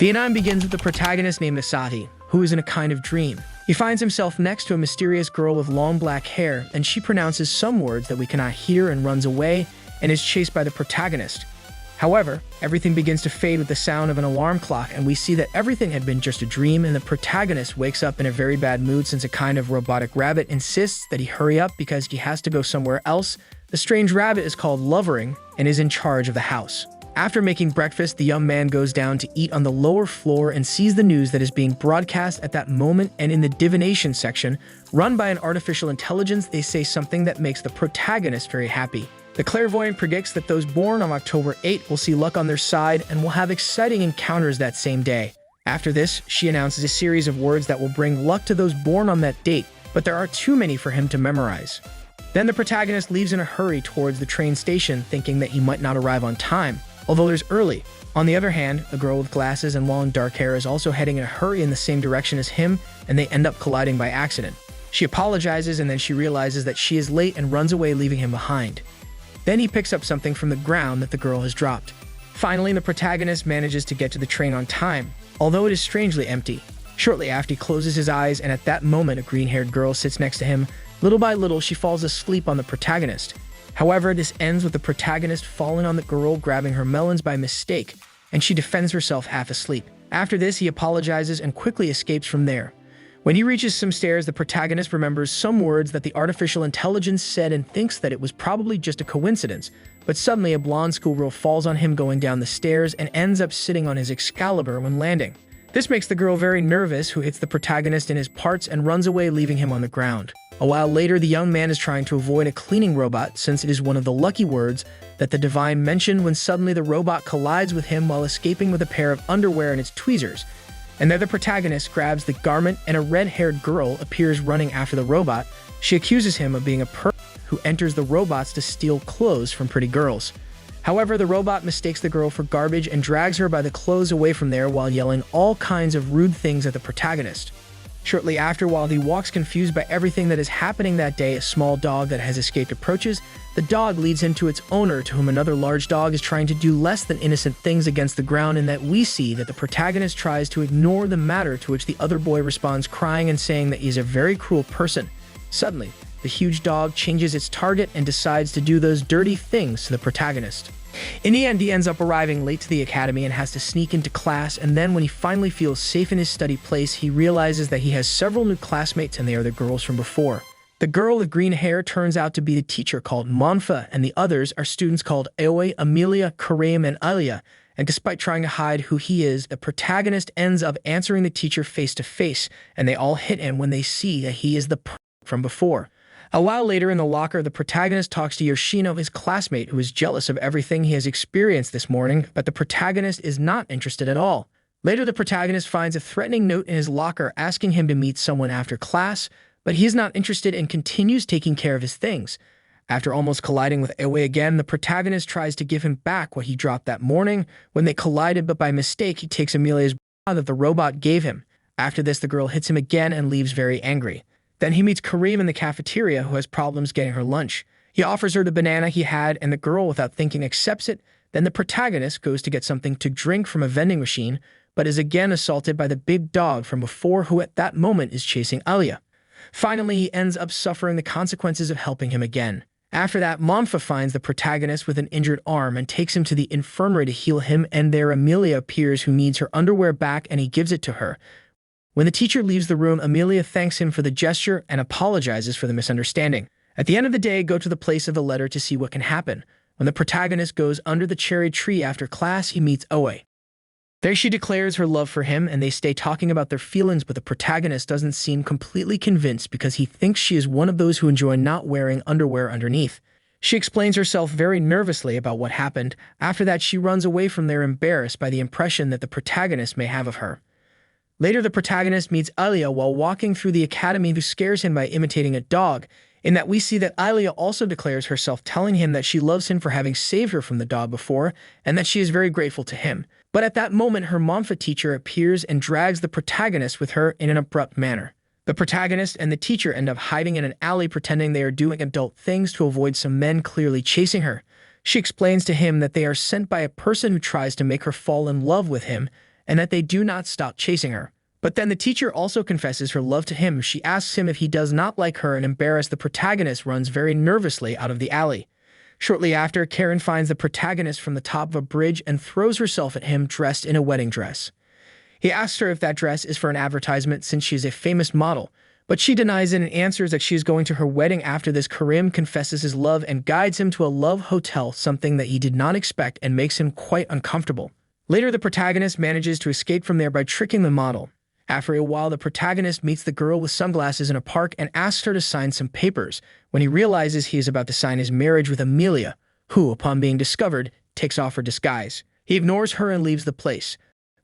The anime begins with the protagonist named Asahi, who is in a kind of dream. He finds himself next to a mysterious girl with long black hair, and she pronounces some words that we cannot hear and runs away and is chased by the protagonist. However, everything begins to fade with the sound of an alarm clock, and we see that everything had been just a dream, and the protagonist wakes up in a very bad mood since a kind of robotic rabbit insists that he hurry up because he has to go somewhere else. The strange rabbit is called Lovering and is in charge of the house. After making breakfast, the young man goes down to eat on the lower floor and sees the news that is being broadcast at that moment, and in the divination section, run by an artificial intelligence, they say something that makes the protagonist very happy. The clairvoyant predicts that those born on October 8 will see luck on their side and will have exciting encounters that same day. After this, she announces a series of words that will bring luck to those born on that date, but there are too many for him to memorize. Then the protagonist leaves in a hurry towards the train station, thinking that he might not arrive on time, although it is early. On the other hand, a girl with glasses and long dark hair is also heading in a hurry in the same direction as him, and they end up colliding by accident. She apologizes, and then she realizes that she is late and runs away, leaving him behind. Then he picks up something from the ground that the girl has dropped. Finally, the protagonist manages to get to the train on time, although it is strangely empty. Shortly after, he closes his eyes, and at that moment, a green-haired girl sits next to him. Little by little, she falls asleep on the protagonist. However, this ends with the protagonist falling on the girl, grabbing her melons by mistake, and she defends herself half asleep. After this, he apologizes and quickly escapes from there. When he reaches some stairs, the protagonist remembers some words that the artificial intelligence said and thinks that it was probably just a coincidence, but suddenly a blonde schoolgirl falls on him going down the stairs and ends up sitting on his Excalibur when landing. This makes the girl very nervous, who hits the protagonist in his parts and runs away, leaving him on the ground. A while later, the young man is trying to avoid a cleaning robot, since it is one of the lucky words that the divine mentioned, when suddenly the robot collides with him while escaping with a pair of underwear and its tweezers. And there the protagonist grabs the garment, and a red-haired girl appears running after the robot. She accuses him of being a pervert who enters the robots to steal clothes from pretty girls. However, the robot mistakes the girl for garbage and drags her by the clothes away from there while yelling all kinds of rude things at the protagonist. Shortly after, while he walks confused by everything that is happening that day, a small dog that has escaped approaches. The dog leads him to its owner, to whom another large dog is trying to do less than innocent things against the ground, and that we see that the protagonist tries to ignore the matter, to which the other boy responds crying and saying that he is a very cruel person. Suddenly, the huge dog changes its target and decides to do those dirty things to the protagonist. In the end, he ends up arriving late to the academy and has to sneak into class, and then when he finally feels safe in his study place, he realizes that he has several new classmates, and they are the girls from before. The girl with green hair turns out to be the teacher called Monfa, and the others are students called Aoi, Amelia, Kareem, and Alia. And despite trying to hide who he is, the protagonist ends up answering the teacher face to face, and they all hit him when they see that he is the from before. A while later in the locker, the protagonist talks to Yoshino, his classmate, who is jealous of everything he has experienced this morning, but the protagonist is not interested at all. Later, the protagonist finds a threatening note in his locker asking him to meet someone after class, but he is not interested and continues taking care of his things. After almost colliding with Aoi again, the protagonist tries to give him back what he dropped that morning when they collided, but by mistake, he takes Amelia's bra that the robot gave him. After this, the girl hits him again and leaves very angry. Then he meets Kareem in the cafeteria, who has problems getting her lunch. He offers her the banana he had, and the girl, without thinking, accepts it. Then the protagonist goes to get something to drink from a vending machine, but is again assaulted by the big dog from before, who at that moment is chasing Alia. Finally, he ends up suffering the consequences of helping him again. After that, Monfa finds the protagonist with an injured arm and takes him to the infirmary to heal him, and there Amelia appears, who needs her underwear back, and he gives it to her. When the teacher leaves the room, Amelia thanks him for the gesture and apologizes for the misunderstanding. At the end of the day, go to the place of the letter to see what can happen. When the protagonist goes under the cherry tree after class, he meets Aoi. There she declares her love for him, and they stay talking about their feelings, but the protagonist doesn't seem completely convinced because he thinks she is one of those who enjoy not wearing underwear underneath. She explains herself very nervously about what happened. After that, she runs away from there, embarrassed by the impression that the protagonist may have of her. Later, the protagonist meets Alia while walking through the academy, who scares him by imitating a dog, in that we see that Alia also declares herself, telling him that she loves him for having saved her from the dog before, and that she is very grateful to him. But at that moment, her Monfa teacher appears and drags the protagonist with her in an abrupt manner. The protagonist and the teacher end up hiding in an alley, pretending they are doing adult things to avoid some men clearly chasing her. She explains to him that they are sent by a person who tries to make her fall in love with him, and that they do not stop chasing her. But then the teacher also confesses her love to him. She asks him if he does not like her, and embarrassed, the protagonist runs very nervously out of the alley. Shortly after, Karen finds the protagonist from the top of a bridge and throws herself at him dressed in a wedding dress. He asks her if that dress is for an advertisement since she is a famous model, but she denies it and answers that she is going to her wedding. After this, Karim confesses his love and guides him to a love hotel, something that he did not expect and makes him quite uncomfortable. Later, the protagonist manages to escape from there by tricking the model. After a while, the protagonist meets the girl with sunglasses in a park and asks her to sign some papers, when he realizes he is about to sign his marriage with Amelia, who, upon being discovered, takes off her disguise. He ignores her and leaves the place.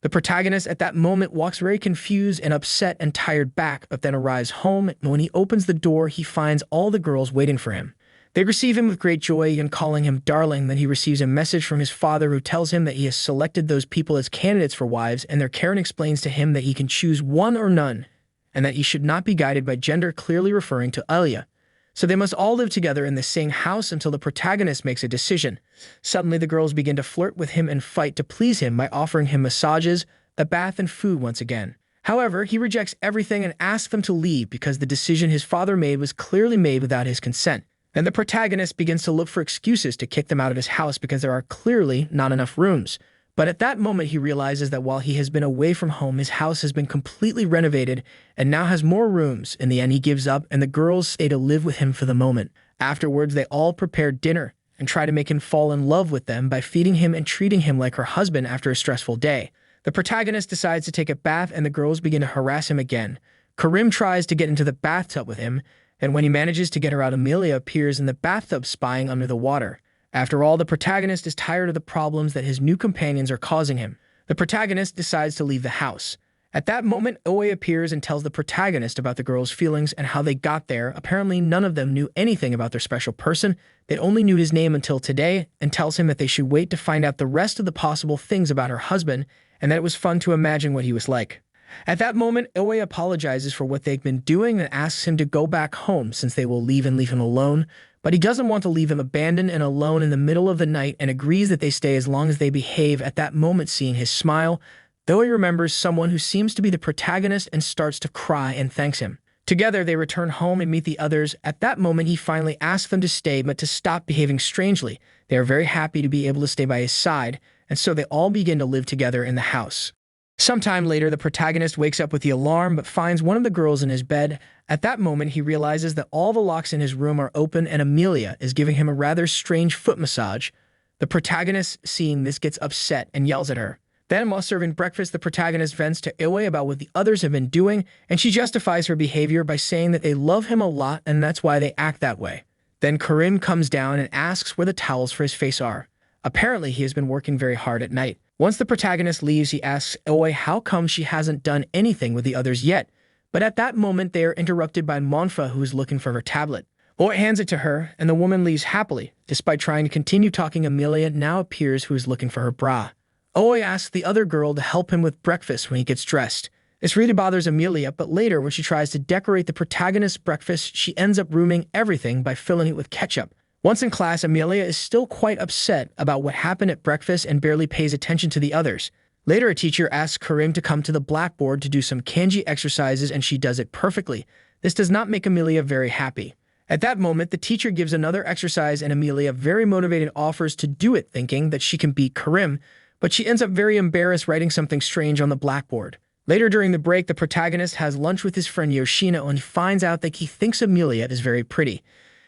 The protagonist at that moment walks very confused and upset and tired back, but then arrives home, and when he opens the door, he finds all the girls waiting for him. They receive him with great joy and calling him darling. Then he receives a message from his father, who tells him that he has selected those people as candidates for wives, and their Karen explains to him that he can choose one or none, and that he should not be guided by gender, clearly referring to Alia. So they must all live together in the same house until the protagonist makes a decision. Suddenly, the girls begin to flirt with him and fight to please him by offering him massages, a bath, and food once again. However, he rejects everything and asks them to leave because the decision his father made was clearly made without his consent. Then the protagonist begins to look for excuses to kick them out of his house because there are clearly not enough rooms. But at that moment, he realizes that while he has been away from home, his house has been completely renovated and now has more rooms. In the end, he gives up, and the girls stay to live with him for the moment. Afterwards, they all prepare dinner and try to make him fall in love with them by feeding him and treating him like her husband after a stressful day. The protagonist decides to take a bath, and the girls begin to harass him again. Karim tries to get into the bathtub with him, and when he manages to get her out, Amelia appears in the bathtub spying under the water. After all, the protagonist is tired of the problems that his new companions are causing him. The protagonist decides to leave the house. At that moment, Oe appears and tells the protagonist about the girls' feelings and how they got there. Apparently, none of them knew anything about their special person. They only knew his name until today, and tells him that they should wait to find out the rest of the possible things about her husband, and that it was fun to imagine what he was like. At that moment, Oe apologizes for what they've been doing and asks him to go back home since they will leave him alone, but he doesn't want to leave him abandoned and alone in the middle of the night and agrees that they stay as long as they behave. At that moment, seeing his smile, Oe remembers someone who seems to be the protagonist and starts to cry and thanks him. Together, they return home and meet the others. At that moment, he finally asks them to stay but to stop behaving strangely. They are very happy to be able to stay by his side, and so they all begin to live together in the house. Sometime later, the protagonist wakes up with the alarm but finds one of the girls in his bed. At that moment, he realizes that all the locks in his room are open and Amelia is giving him a rather strange foot massage. The protagonist, seeing this, gets upset and yells at her. Then, while serving breakfast, the protagonist vents to Oe about what the others have been doing, and she justifies her behavior by saying that they love him a lot and that's why they act that way. Then Karim comes down and asks where the towels for his face are. Apparently, he has been working very hard at night. Once the protagonist leaves, he asks Oe how come she hasn't done anything with the others yet. But at that moment, they are interrupted by Monfa, who is looking for her tablet. Oe hands it to her, and the woman leaves happily. Despite trying to continue talking, Amelia now appears, who is looking for her bra. Oe asks the other girl to help him with breakfast when he gets dressed. This really bothers Amelia, but later, when she tries to decorate the protagonist's breakfast, she ends up ruining everything by filling it with ketchup. Once in class, Amelia is still quite upset about what happened at breakfast and barely pays attention to the others. Later, a teacher asks Karim to come to the blackboard to do some kanji exercises, and she does it perfectly. This does not make Amelia very happy. At that moment, the teacher gives another exercise, and Amelia, very motivated, offers to do it, thinking that she can beat Karim, but she ends up very embarrassed writing something strange on the blackboard. Later during the break, the protagonist has lunch with his friend Yoshino and finds out that he thinks Amelia is very pretty.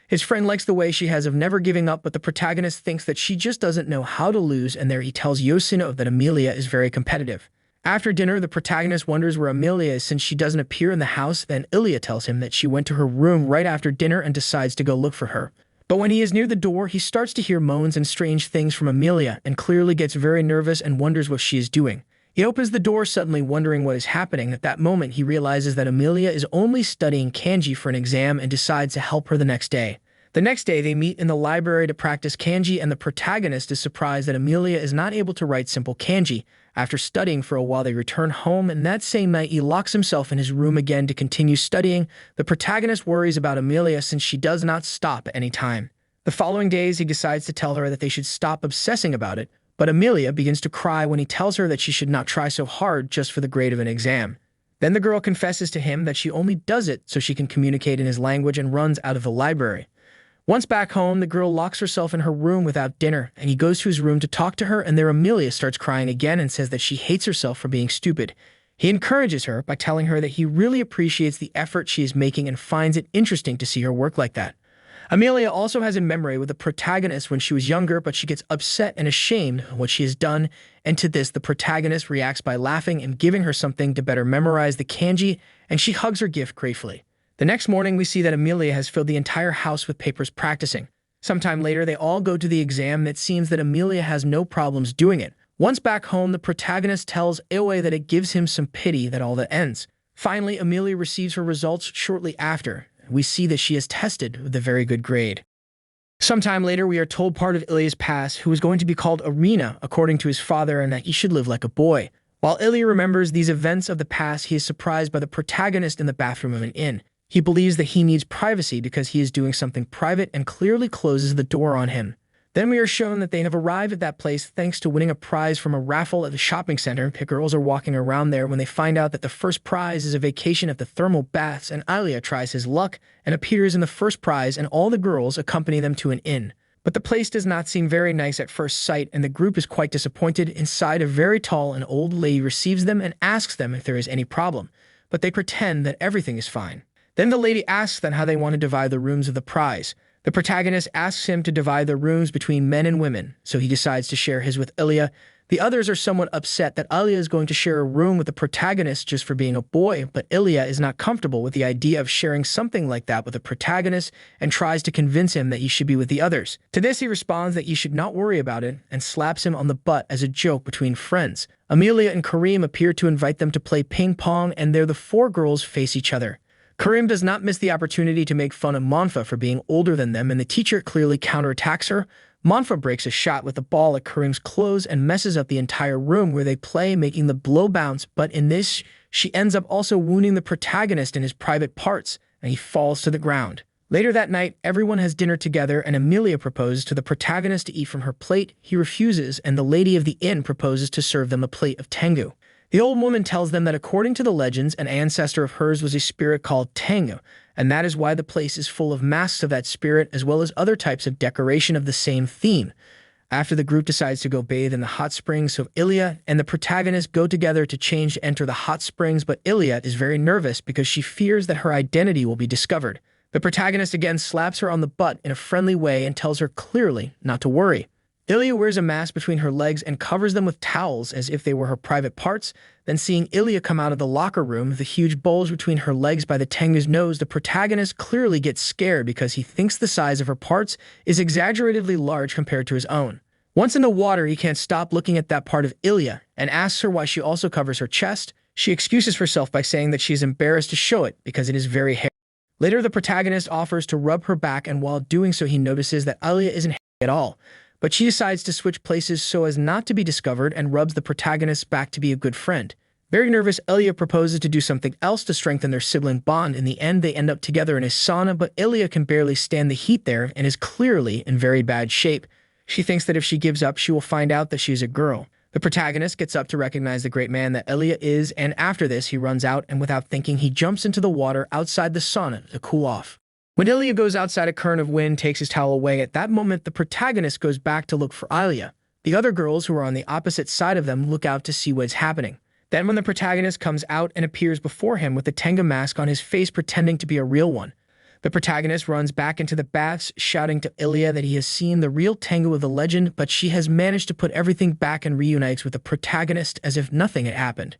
His friend likes the way she has of never giving up, but the protagonist thinks that she just doesn't know how to lose, and there he tells Yoshino that Amelia is very competitive. After dinner, the protagonist wonders where Amelia is since she doesn't appear in the house. Then Ilya tells him that she went to her room right after dinner and decides to go look for her. But when he is near the door, he starts to hear moans and strange things from Amelia and clearly gets very nervous and wonders what she is doing. He opens the door, suddenly wondering what is happening. At that moment, he realizes that Amelia is only studying kanji for an exam and decides to help her the next day. The next day, they meet in the library to practice kanji, and the protagonist is surprised that Amelia is not able to write simple kanji. After studying for a while, they return home, and that same night, he locks himself in his room again to continue studying. The protagonist worries about Amelia since she does not stop at any time. The following days, he decides to tell her that they should stop obsessing about it, But Amelia begins to cry when he tells her that she should not try so hard just for the grade of an exam. Then the girl confesses to him that she only does it so she can communicate in his language and runs out of the library. Once back home, the girl locks herself in her room without dinner, and he goes to his room to talk to her, and there Amelia starts crying again and says that she hates herself for being stupid. He encourages her by telling her that he really appreciates the effort she is making and finds it interesting to see her work like that. Amelia also has a memory with the protagonist when she was younger, but she gets upset and ashamed of what she has done, and to this the protagonist reacts by laughing and giving her something to better memorize the kanji, and she hugs her gift gratefully. The next morning, we see that Amelia has filled the entire house with papers practicing. Sometime later, they all go to the exam, and it seems that Amelia has no problems doing it. Once back home, the protagonist tells Aoi that it gives him some pity that all that ends. Finally, Amelia receives her results shortly after. We see that she is tested with a very good grade. Sometime later, we are told part of Ilya's past, who is going to be called Arena, according to his father, and that he should live like a boy. While Ilya remembers these events of the past, he is surprised by the protagonist in the bathroom of an inn. He believes that he needs privacy because he is doing something private and clearly closes the door on him. Then we are shown that they have arrived at that place thanks to winning a prize from a raffle at the shopping center. The girls are walking around there when they find out that the first prize is a vacation at the thermal baths, and Ilya tries his luck and appears in the first prize, and all the girls accompany them to an inn. But the place does not seem very nice at first sight, and the group is quite disappointed. Inside, a very tall and old lady receives them and asks them if there is any problem, but they pretend that everything is fine. Then the lady asks them how they want to divide the rooms of the prize. The protagonist asks him to divide the rooms between men and women, so he decides to share his with Ilya. The others are somewhat upset that Ilya is going to share a room with the protagonist just for being a boy, but Ilya is not comfortable with the idea of sharing something like that with the protagonist and tries to convince him that he should be with the others. To this, he responds that he should not worry about it and slaps him on the butt as a joke between friends. Amelia and Karim appear to invite them to play ping pong, and there the four girls face each other. Karim does not miss the opportunity to make fun of Monfa for being older than them, and the teacher clearly counterattacks her. Monfa breaks a shot with the ball at Karim's clothes and messes up the entire room where they play, making the blow bounce, but in this, she ends up also wounding the protagonist in his private parts, and he falls to the ground. Later that night, everyone has dinner together, and Amelia proposes to the protagonist to eat from her plate. He refuses, and the lady of the inn proposes to serve them a plate of tengu. The old woman tells them that according to the legends, an ancestor of hers was a spirit called Tengu, and that is why the place is full of masks of that spirit as well as other types of decoration of the same theme. After the group decides to go bathe in the hot springs, so Ilya and the protagonist go together to change to enter the hot springs, but Ilya is very nervous because she fears that her identity will be discovered. The protagonist again slaps her on the butt in a friendly way and tells her clearly not to worry. Ilya wears a mask between her legs and covers them with towels as if they were her private parts. Then seeing Ilya come out of the locker room with the huge bulge between her legs by the Tengu's nose, the protagonist clearly gets scared because he thinks the size of her parts is exaggeratedly large compared to his own. Once in the water, he can't stop looking at that part of Ilya and asks her why she also covers her chest. She excuses herself by saying that she is embarrassed to show it because it is very hairy. Later, the protagonist offers to rub her back, and while doing so, he notices that Ilya isn't hairy at all. But she decides to switch places so as not to be discovered and rubs the protagonist's back to be a good friend. Very nervous, Ilya proposes to do something else to strengthen their sibling bond. In the end, they end up together in a sauna, but Ilya can barely stand the heat there and is clearly in very bad shape. She thinks that if she gives up, she will find out that she is a girl. The protagonist gets up to recognize the great man that Ilya is, and after this, he runs out, and without thinking, he jumps into the water outside the sauna to cool off. When Ilya goes outside, a current of wind takes his towel away. At that moment, the protagonist goes back to look for Ilya. The other girls, who are on the opposite side of them, look out to see what is happening. Then when the protagonist comes out and appears before him with the Tengu mask on his face pretending to be a real one, the protagonist runs back into the baths, shouting to Ilya that he has seen the real Tengu of the legend, but she has managed to put everything back and reunites with the protagonist as if nothing had happened.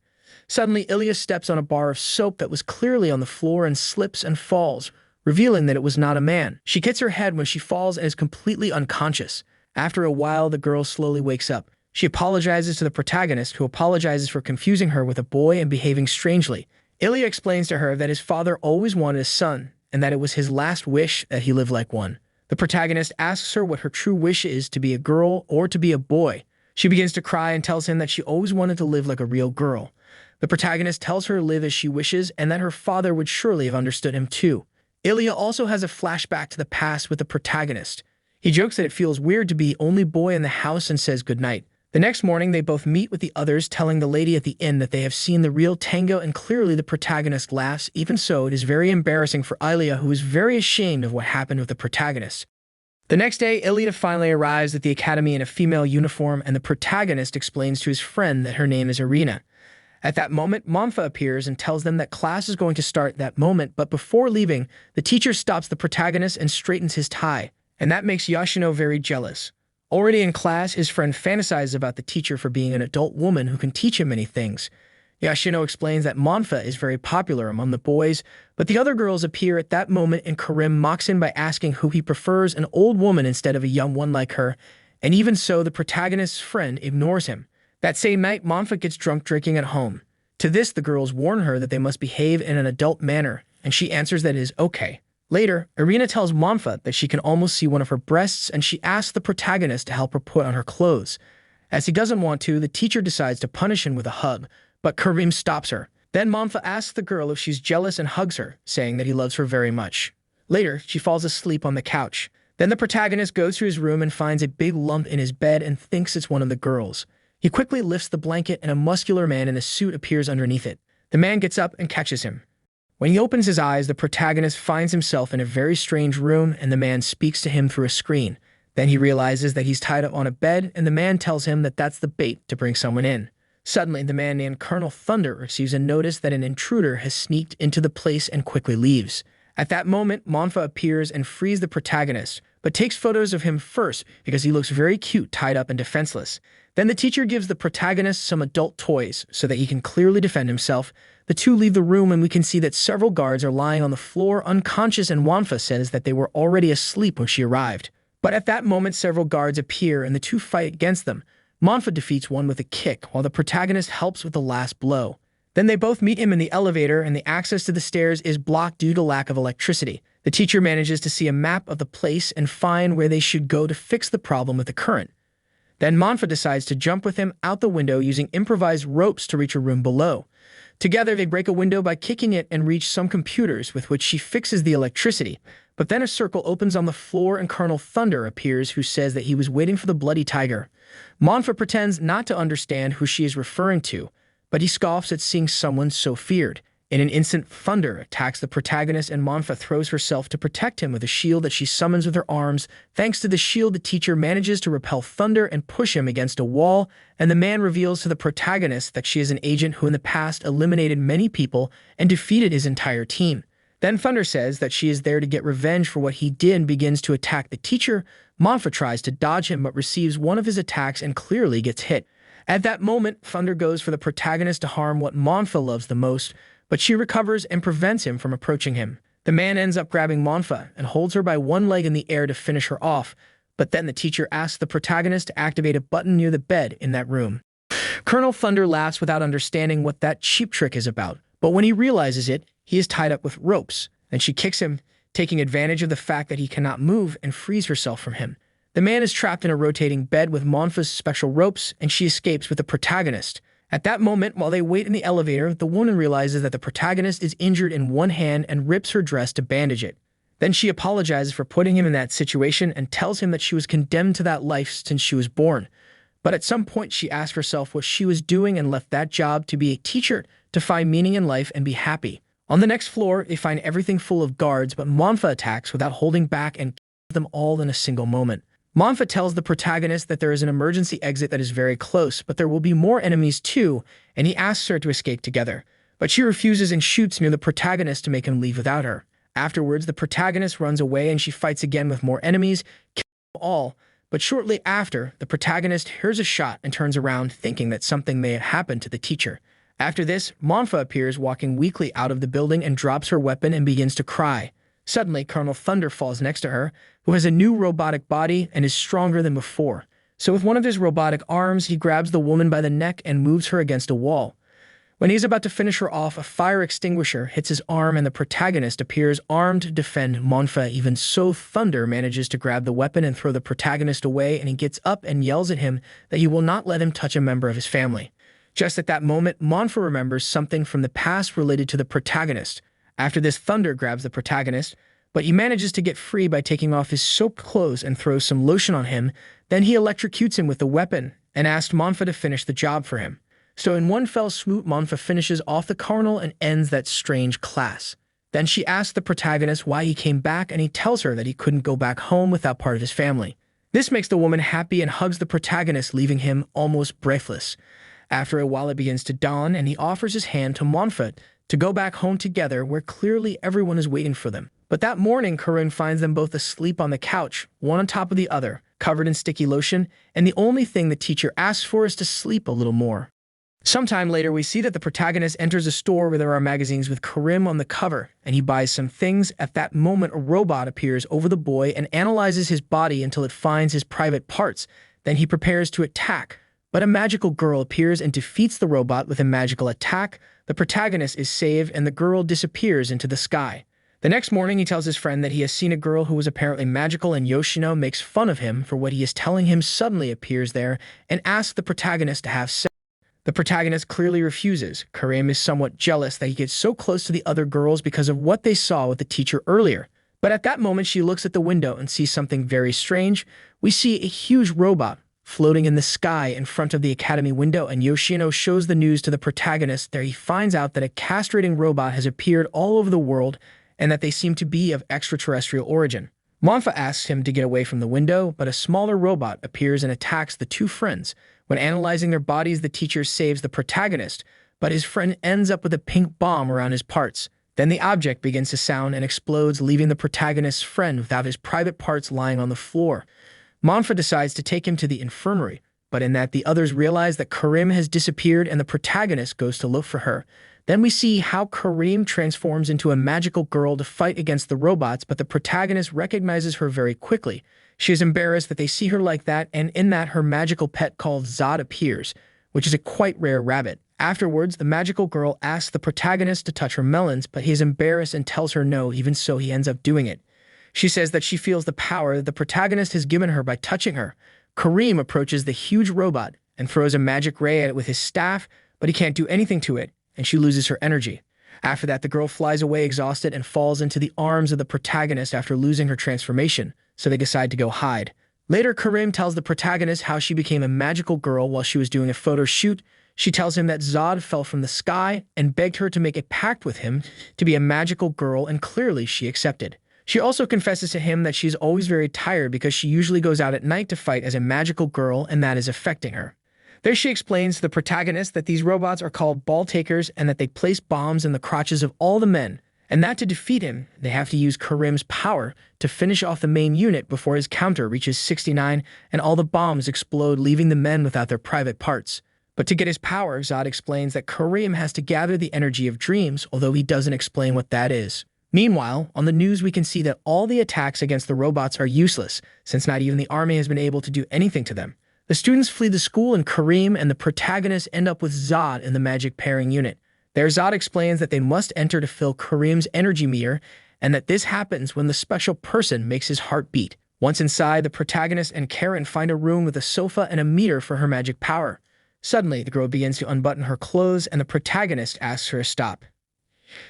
Suddenly, Ilya steps on a bar of soap that was clearly on the floor and slips and falls, revealing that it was not a man. She hits her head when she falls and is completely unconscious. After a while, the girl slowly wakes up. She apologizes to the protagonist, who apologizes for confusing her with a boy and behaving strangely. Ilya explains to her that his father always wanted a son, and that it was his last wish that he live like one. The protagonist asks her what her true wish is, to be a girl or to be a boy. She begins to cry and tells him that she always wanted to live like a real girl. The protagonist tells her to live as she wishes and that her father would surely have understood him too. Ilya also has a flashback to the past with the protagonist. He jokes that it feels weird to be only boy in the house and says goodnight. The next morning, they both meet with the others, telling the lady at the inn that they have seen the real Tango, and clearly the protagonist laughs. Even so, it is very embarrassing for Ilya, who is very ashamed of what happened with the protagonist. The next day, Ilya finally arrives at the academy in a female uniform, and the protagonist explains to his friend that her name is Irina. At that moment, Monfa appears and tells them that class is going to start that moment, but before leaving, the teacher stops the protagonist and straightens his tie, and that makes Yoshino very jealous. Already in class, his friend fantasizes about the teacher for being an adult woman who can teach him many things. Yoshino explains that Monfa is very popular among the boys, but the other girls appear at that moment, and Karim mocks him by asking who he prefers, an old woman instead of a young one like her, and even so, the protagonist's friend ignores him. That same night, Monfa gets drunk drinking at home. To this, the girls warn her that they must behave in an adult manner, and she answers that it is okay. Later, Irina tells Monfa that she can almost see one of her breasts, and she asks the protagonist to help her put on her clothes. As he doesn't want to, the teacher decides to punish him with a hug, but Karim stops her. Then Monfa asks the girl if she's jealous and hugs her, saying that he loves her very much. Later, she falls asleep on the couch. Then the protagonist goes to his room and finds a big lump in his bed and thinks it's one of the girls. He quickly lifts the blanket, and a muscular man in a suit appears underneath it. The man gets up and catches him. When he opens his eyes, the protagonist finds himself in a very strange room, and the man speaks to him through a screen. Then he realizes that he's tied up on a bed, and the man tells him that that's the bait to bring someone in. Suddenly, the man named Colonel Thunder receives a notice that an intruder has sneaked into the place and quickly leaves. At that moment, Monfa appears and frees the protagonist, but takes photos of him first because he looks very cute tied up and defenseless. Then the teacher gives the protagonist some adult toys so that he can clearly defend himself. The two leave the room, and we can see that several guards are lying on the floor unconscious, and Monfa says that they were already asleep when she arrived. But at that moment, several guards appear and the two fight against them. Monfa defeats one with a kick, while the protagonist helps with the last blow. Then they both meet him in the elevator, and the access to the stairs is blocked due to lack of electricity. The teacher manages to see a map of the place and find where they should go to fix the problem with the current. Then Monfa decides to jump with him out the window using improvised ropes to reach a room below. Together, they break a window by kicking it and reach some computers with which she fixes the electricity. But then a circle opens on the floor, and Colonel Thunder appears, who says that he was waiting for the bloody tiger. Monfa pretends not to understand who she is referring to, but he scoffs at seeing someone so feared. In an instant, Thunder attacks the protagonist, and Monfa throws herself to protect him with a shield that she summons with her arms. Thanks to the shield, the teacher manages to repel Thunder and push him against a wall, and the man reveals to the protagonist that she is an agent who in the past eliminated many people and defeated his entire team. Then Thunder says that she is there to get revenge for what he did and begins to attack the teacher. Monfa tries to dodge him but receives one of his attacks and clearly gets hit. At that moment, Thunder goes for the protagonist to harm what Monfa loves the most, but she recovers and prevents him from approaching him. The man ends up grabbing Monfa and holds her by one leg in the air to finish her off, but then the teacher asks the protagonist to activate a button near the bed in that room. Colonel Thunder laughs without understanding what that cheap trick is about, but when he realizes it, he is tied up with ropes, and she kicks him, taking advantage of the fact that he cannot move, and frees herself from him. The man is trapped in a rotating bed with Monfa's special ropes, and she escapes with the protagonist. At that moment, while they wait in the elevator, the woman realizes that the protagonist is injured in one hand and rips her dress to bandage it. Then she apologizes for putting him in that situation and tells him that she was condemned to that life since she was born. But at some point, she asks herself what she was doing and left that job to be a teacher, to find meaning in life and be happy. On the next floor, they find everything full of guards, but Monfa attacks without holding back and kills them all in a single moment. Monfa tells the protagonist that there is an emergency exit that is very close, but there will be more enemies too, and he asks her to escape together. But she refuses and shoots near the protagonist to make him leave without her. Afterwards, the protagonist runs away and she fights again with more enemies, killing them all. But shortly after, the protagonist hears a shot and turns around, thinking that something may have happened to the teacher. After this, Monfa appears walking weakly out of the building and drops her weapon and begins to cry. Suddenly, Colonel Thunder falls next to her, who has a new robotic body and is stronger than before. So with one of his robotic arms, he grabs the woman by the neck and moves her against a wall. When he's about to finish her off, a fire extinguisher hits his arm and the protagonist appears armed to defend Monfa. Even so, Thunder manages to grab the weapon and throw the protagonist away, and he gets up and yells at him that he will not let him touch a member of his family. Just at that moment, Monfa remembers something from the past related to the protagonist. After this, Thunder grabs the protagonist, but he manages to get free by taking off his soaked clothes and throws some lotion on him. Then he electrocutes him with the weapon, and asked Monfa to finish the job for him. So in one fell swoop, Monfa finishes off the carnal and ends that strange class. Then she asks the protagonist why he came back, and he tells her that he couldn't go back home without part of his family. This makes the woman happy and hugs the protagonist, leaving him almost breathless. After a while, it begins to dawn, and he offers his hand to Monfa to go back home together, where clearly everyone is waiting for them. But that morning, Karim finds them both asleep on the couch, one on top of the other, covered in sticky lotion, and the only thing the teacher asks for is to sleep a little more. Sometime later, we see that the protagonist enters a store where there are magazines with Karim on the cover, and he buys some things. At that moment, a robot appears over the boy and analyzes his body until it finds his private parts. Then he prepares to attack, but a magical girl appears and defeats the robot with a magical attack. The protagonist is saved, and the girl disappears into the sky. The next morning, he tells his friend that he has seen a girl who was apparently magical, and Yoshino makes fun of him for what he is telling him, suddenly appears there and asks the protagonist to have sex. The protagonist clearly refuses. Karim is somewhat jealous that he gets so close to the other girls because of what they saw with the teacher earlier. But at that moment, she looks at the window and sees something very strange. We see a huge robot floating in the sky in front of the academy window, and Yoshino shows the news to the protagonist. There he finds out that a castrating robot has appeared all over the world and that they seem to be of extraterrestrial origin. Monfa asks him to get away from the window, but a smaller robot appears and attacks the two friends. When analyzing their bodies, the teacher saves the protagonist, but his friend ends up with a pink bomb around his parts. Then the object begins to sound and explodes, leaving the protagonist's friend without his private parts lying on the floor. Monfa decides to take him to the infirmary, but in that the others realize that Karim has disappeared and the protagonist goes to look for her. Then we see how Karim transforms into a magical girl to fight against the robots, but the protagonist recognizes her very quickly. She is embarrassed that they see her like that, and in that her magical pet called Zod appears, which is a quite rare rabbit. Afterwards, the magical girl asks the protagonist to touch her melons, but he is embarrassed and tells her no. Even so, he ends up doing it. She says that she feels the power that the protagonist has given her by touching her. Karim approaches the huge robot and throws a magic ray at it with his staff, but he can't do anything to it, and she loses her energy. After that, the girl flies away exhausted and falls into the arms of the protagonist after losing her transformation, so they decide to go hide. Later, Karim tells the protagonist how she became a magical girl while she was doing a photo shoot. She tells him that Zod fell from the sky and begged her to make a pact with him to be a magical girl, and clearly she accepted. She also confesses to him that she's always very tired because she usually goes out at night to fight as a magical girl, and that is affecting her. There she explains to the protagonist that these robots are called ball takers and that they place bombs in the crotches of all the men, and that to defeat him, they have to use Karim's power to finish off the main unit before his counter reaches 69 and all the bombs explode, leaving the men without their private parts. But to get his power, Zod explains that Karim has to gather the energy of dreams, although he doesn't explain what that is. Meanwhile, on the news we can see that all the attacks against the robots are useless, since not even the army has been able to do anything to them. The students flee the school, and Karim and the protagonist end up with Zod in the magic pairing unit. There, Zod explains that they must enter to fill Karim's energy meter, and that this happens when the special person makes his heart beat. Once inside, the protagonist and Karen find a room with a sofa and a meter for her magic power. Suddenly, the girl begins to unbutton her clothes, and the protagonist asks her to stop.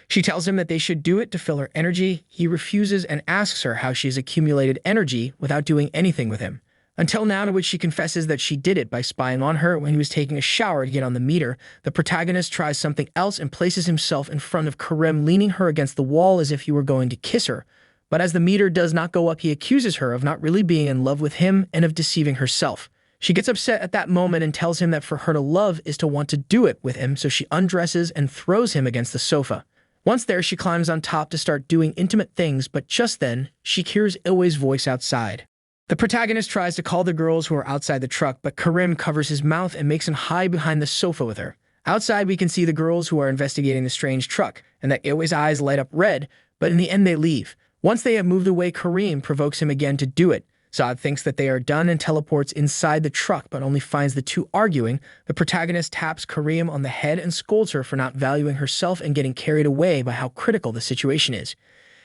She tells him that they should do it to fill her energy. He refuses and asks her how she has accumulated energy without doing anything with him. Until now, to which she confesses that she did it by spying on her when he was taking a shower to get on the meter. The protagonist tries something else and places himself in front of Karim, leaning her against the wall as if he were going to kiss her. But as the meter does not go up, he accuses her of not really being in love with him and of deceiving herself. She gets upset at that moment and tells him that for her to love is to want to do it with him, so she undresses and throws him against the sofa. Once there, she climbs on top to start doing intimate things, but just then, she hears Ilwe's voice outside. The protagonist tries to call the girls who are outside the truck, but Karim covers his mouth and makes him hide behind the sofa with her. Outside, we can see the girls who are investigating the strange truck, and that Ilwe's eyes light up red, but in the end they leave. Once they have moved away, Karim provokes him again to do it. Zod thinks that they are done and teleports inside the truck, but only finds the two arguing. The protagonist taps Karim on the head and scolds her for not valuing herself and getting carried away by how critical the situation is.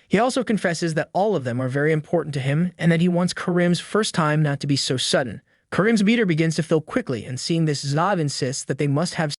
He also confesses that all of them are very important to him and that he wants Karim's first time not to be so sudden. Karim's meter begins to fill quickly, and seeing this, Zod insists that they must have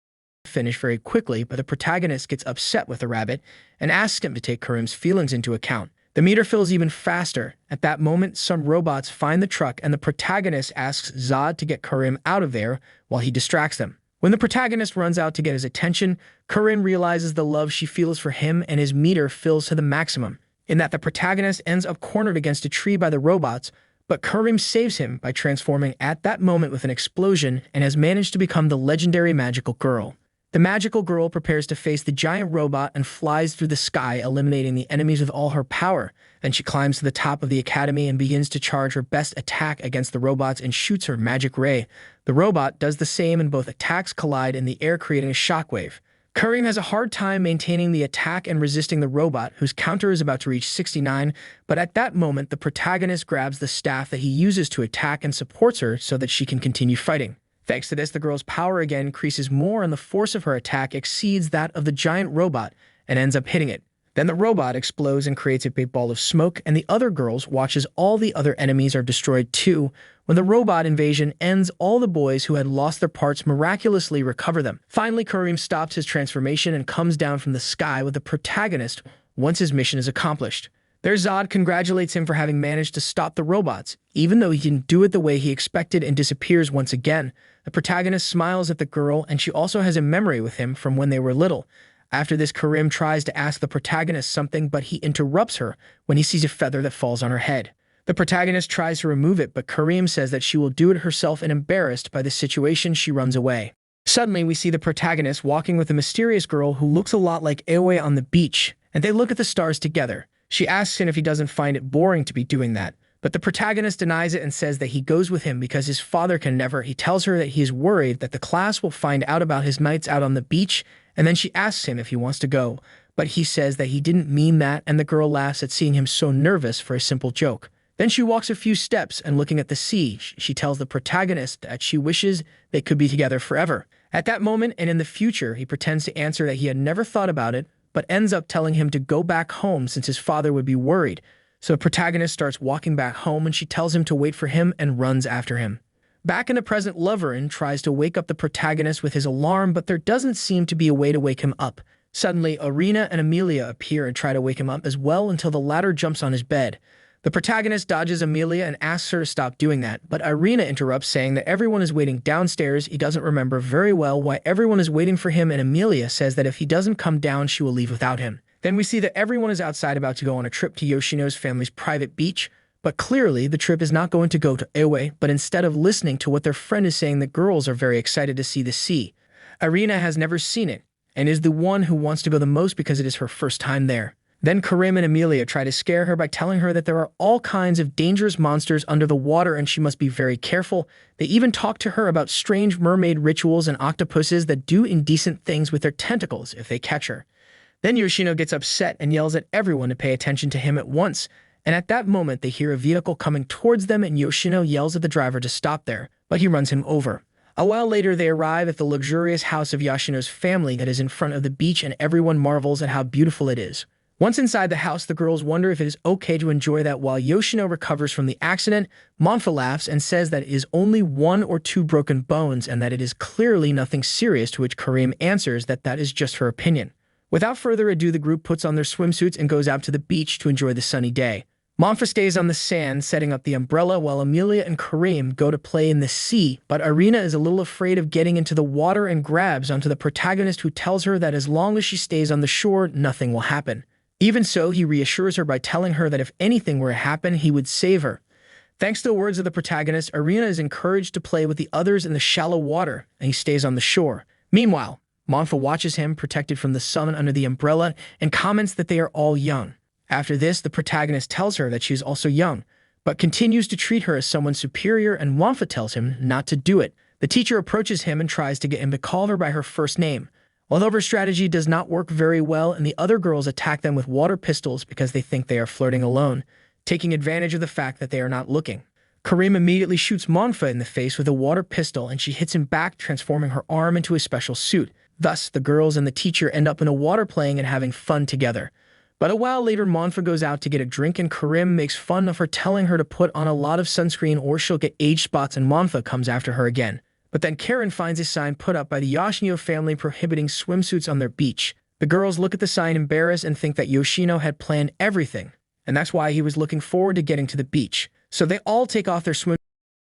finish very quickly, but the protagonist gets upset with the rabbit and asks him to take Karim's feelings into account. The meter fills even faster. At that moment, some robots find the truck and the protagonist asks Zod to get Karim out of there while he distracts them. When the protagonist runs out to get his attention, Karim realizes the love she feels for him and his meter fills to the maximum, in that the protagonist ends up cornered against a tree by the robots, but Karim saves him by transforming at that moment with an explosion and has managed to become the legendary magical girl. The magical girl prepares to face the giant robot and flies through the sky, eliminating the enemies with all her power. Then she climbs to the top of the academy and begins to charge her best attack against the robots and shoots her magic ray. The robot does the same and both attacks collide in the air, creating a shockwave. Karim has a hard time maintaining the attack and resisting the robot, whose counter is about to reach 69, but at that moment the protagonist grabs the staff that he uses to attack and supports her so that she can continue fighting. Thanks to this, the girl's power again increases more and the force of her attack exceeds that of the giant robot and ends up hitting it. Then the robot explodes and creates a big ball of smoke, and the other girls watch as all the other enemies are destroyed too. When the robot invasion ends, all the boys who had lost their parts miraculously recover them. Finally, Karim stops his transformation and comes down from the sky with the protagonist once his mission is accomplished. There, Zod congratulates him for having managed to stop the robots, even though he didn't do it the way he expected, and disappears once again. The protagonist smiles at the girl, and she also has a memory with him from when they were little. After this, Karim tries to ask the protagonist something, but he interrupts her when he sees a feather that falls on her head. The protagonist tries to remove it, but Karim says that she will do it herself, and embarrassed by the situation, she runs away. Suddenly, we see the protagonist walking with a mysterious girl who looks a lot like Aoi on the beach, and they look at the stars together. She asks him if he doesn't find it boring to be doing that, but the protagonist denies it and says that he goes with him because his father can never. He tells her that he is worried that the class will find out about his nights out on the beach, and then she asks him if he wants to go, but he says that he didn't mean that, and the girl laughs at seeing him so nervous for a simple joke. Then she walks a few steps, and looking at the sea, she tells the protagonist that she wishes they could be together forever. At that moment, and in the future, he pretends to answer that he had never thought about it, but ends up telling him to go back home since his father would be worried. So the protagonist starts walking back home, and she tells him to wait for him and runs after him. Back in the present, Loverin tries to wake up the protagonist with his alarm, but there doesn't seem to be a way to wake him up. Suddenly, Irina and Amelia appear and try to wake him up as well until the latter jumps on his bed. The protagonist dodges Amelia and asks her to stop doing that, but Irina interrupts, saying that everyone is waiting downstairs. He doesn't remember very well why everyone is waiting for him, and Amelia says that if he doesn't come down, she will leave without him. Then we see that everyone is outside about to go on a trip to Yoshino's family's private beach, but clearly the trip is not going to go to Aoi, but instead of listening to what their friend is saying, the girls are very excited to see the sea. Irina has never seen it, and is the one who wants to go the most because it is her first time there. Then Karim and Amelia try to scare her by telling her that there are all kinds of dangerous monsters under the water and she must be very careful. They even talk to her about strange mermaid rituals and octopuses that do indecent things with their tentacles if they catch her. Then Yoshino gets upset and yells at everyone to pay attention to him at once, and at that moment they hear a vehicle coming towards them, and Yoshino yells at the driver to stop there, but he runs him over. A while later, they arrive at the luxurious house of Yoshino's family that is in front of the beach, and everyone marvels at how beautiful it is. Once inside the house, the girls wonder if it is okay to enjoy that. While Yoshino recovers from the accident, Monfa laughs and says that it is only 1 or 2 broken bones and that it is clearly nothing serious, to which Karim answers that that is just her opinion. Without further ado, the group puts on their swimsuits and goes out to the beach to enjoy the sunny day. Monfa stays on the sand, setting up the umbrella, while Amelia and Karim go to play in the sea, but Irina is a little afraid of getting into the water and grabs onto the protagonist, who tells her that as long as she stays on the shore, nothing will happen. Even so, he reassures her by telling her that if anything were to happen, he would save her. Thanks to the words of the protagonist, Irina is encouraged to play with the others in the shallow water, and he stays on the shore. Meanwhile, Monfa watches him, protected from the sun under the umbrella, and comments that they are all young. After this, the protagonist tells her that she is also young, but continues to treat her as someone superior, and Monfa tells him not to do it. The teacher approaches him and tries to get him to call her by her first name. Although her strategy does not work very well, and the other girls attack them with water pistols because they think they are flirting alone, taking advantage of the fact that they are not looking. Karim immediately shoots Monfa in the face with a water pistol, and she hits him back, transforming her arm into a special suit. Thus, the girls and the teacher end up in a water playing and having fun together. But a while later, Monfa goes out to get a drink, and Karim makes fun of her, telling her to put on a lot of sunscreen or she'll get age spots, and Monfa comes after her again. But then Karen finds a sign put up by the Yoshino family prohibiting swimsuits on their beach. The girls look at the sign embarrassed and think that Yoshino had planned everything. and that's why he was looking forward to getting to the beach. So they all take off their swim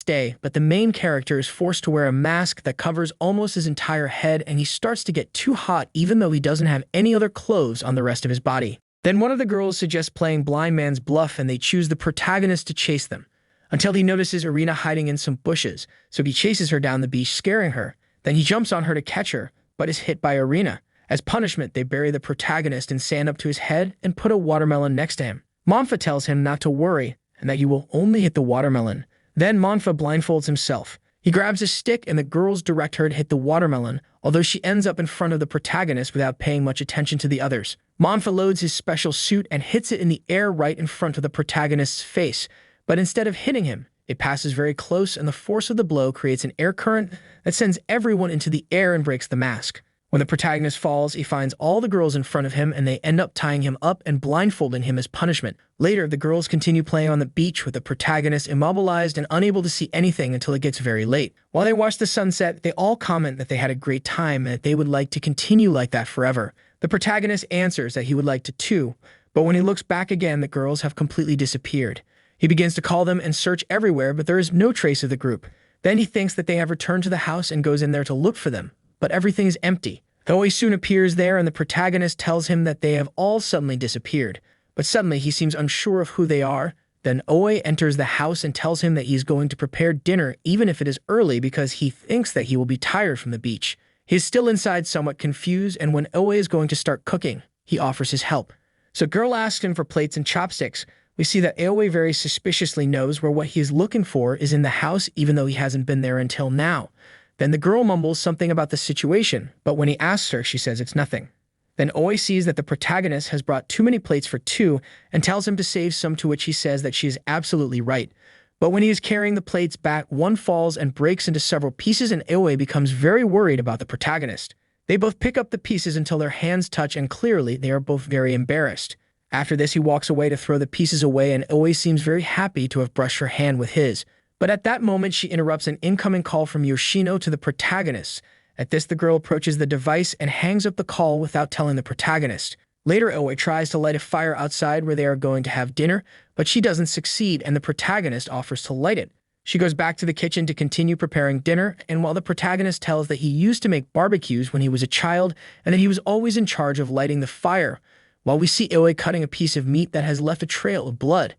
day, but the main character is forced to wear a mask that covers almost his entire head, and he starts to get too hot even though he doesn't have any other clothes on the rest of his body. Then one of the girls suggests playing blind man's bluff, and they choose the protagonist to chase them, until he notices Irina hiding in some bushes, so he chases her down the beach, scaring her. Then he jumps on her to catch her, but is hit by Irina. As punishment, they bury the protagonist in sand up to his head and put a watermelon next to him. Monfa tells him not to worry, and that he will only hit the watermelon. Then Monfa blindfolds himself. He grabs a stick and the girls direct her to hit the watermelon, although she ends up in front of the protagonist without paying much attention to the others. Monfa loads his special suit and hits it in the air right in front of the protagonist's face, but instead of hitting him, it passes very close, and the force of the blow creates an air current that sends everyone into the air and breaks the mask. When the protagonist falls, he finds all the girls in front of him, and they end up tying him up and blindfolding him as punishment. Later, the girls continue playing on the beach with the protagonist immobilized and unable to see anything until it gets very late. While they watch the sunset, they all comment that they had a great time and that they would like to continue like that forever. The protagonist answers that he would like to too, but when he looks back again, the girls have completely disappeared. He begins to call them and search everywhere, but there is no trace of the group. Then he thinks that they have returned to the house and goes in there to look for them, but everything is empty. Oe soon appears there, and the protagonist tells him that they have all suddenly disappeared. But suddenly he seems unsure of who they are. Then Oe enters the house and tells him that he is going to prepare dinner even if it is early because he thinks that he will be tired from the beach. He is still inside somewhat confused, and when Oe is going to start cooking, he offers his help. So girl asks him for plates and chopsticks. We see that Oe very suspiciously knows where what he is looking for is in the house even though he hasn't been there until now. Then the girl mumbles something about the situation, but when he asks her, she says it's nothing. Then Oe sees that the protagonist has brought too many plates for two and tells him to save some, to which he says that she is absolutely right. But when he is carrying the plates back, one falls and breaks into several pieces, and Oe becomes very worried about the protagonist. They both pick up the pieces until their hands touch, and clearly they are both very embarrassed. After this, he walks away to throw the pieces away, and Oe seems very happy to have brushed her hand with his. But at that moment, she interrupts an incoming call from Yoshino to the protagonist. At this, the girl approaches the device and hangs up the call without telling the protagonist. Later, Oe tries to light a fire outside where they are going to have dinner, but she doesn't succeed, and the protagonist offers to light it. She goes back to the kitchen to continue preparing dinner, and while the protagonist tells that he used to make barbecues when he was a child and that he was always in charge of lighting the fire, while we see Oe cutting a piece of meat that has left a trail of blood.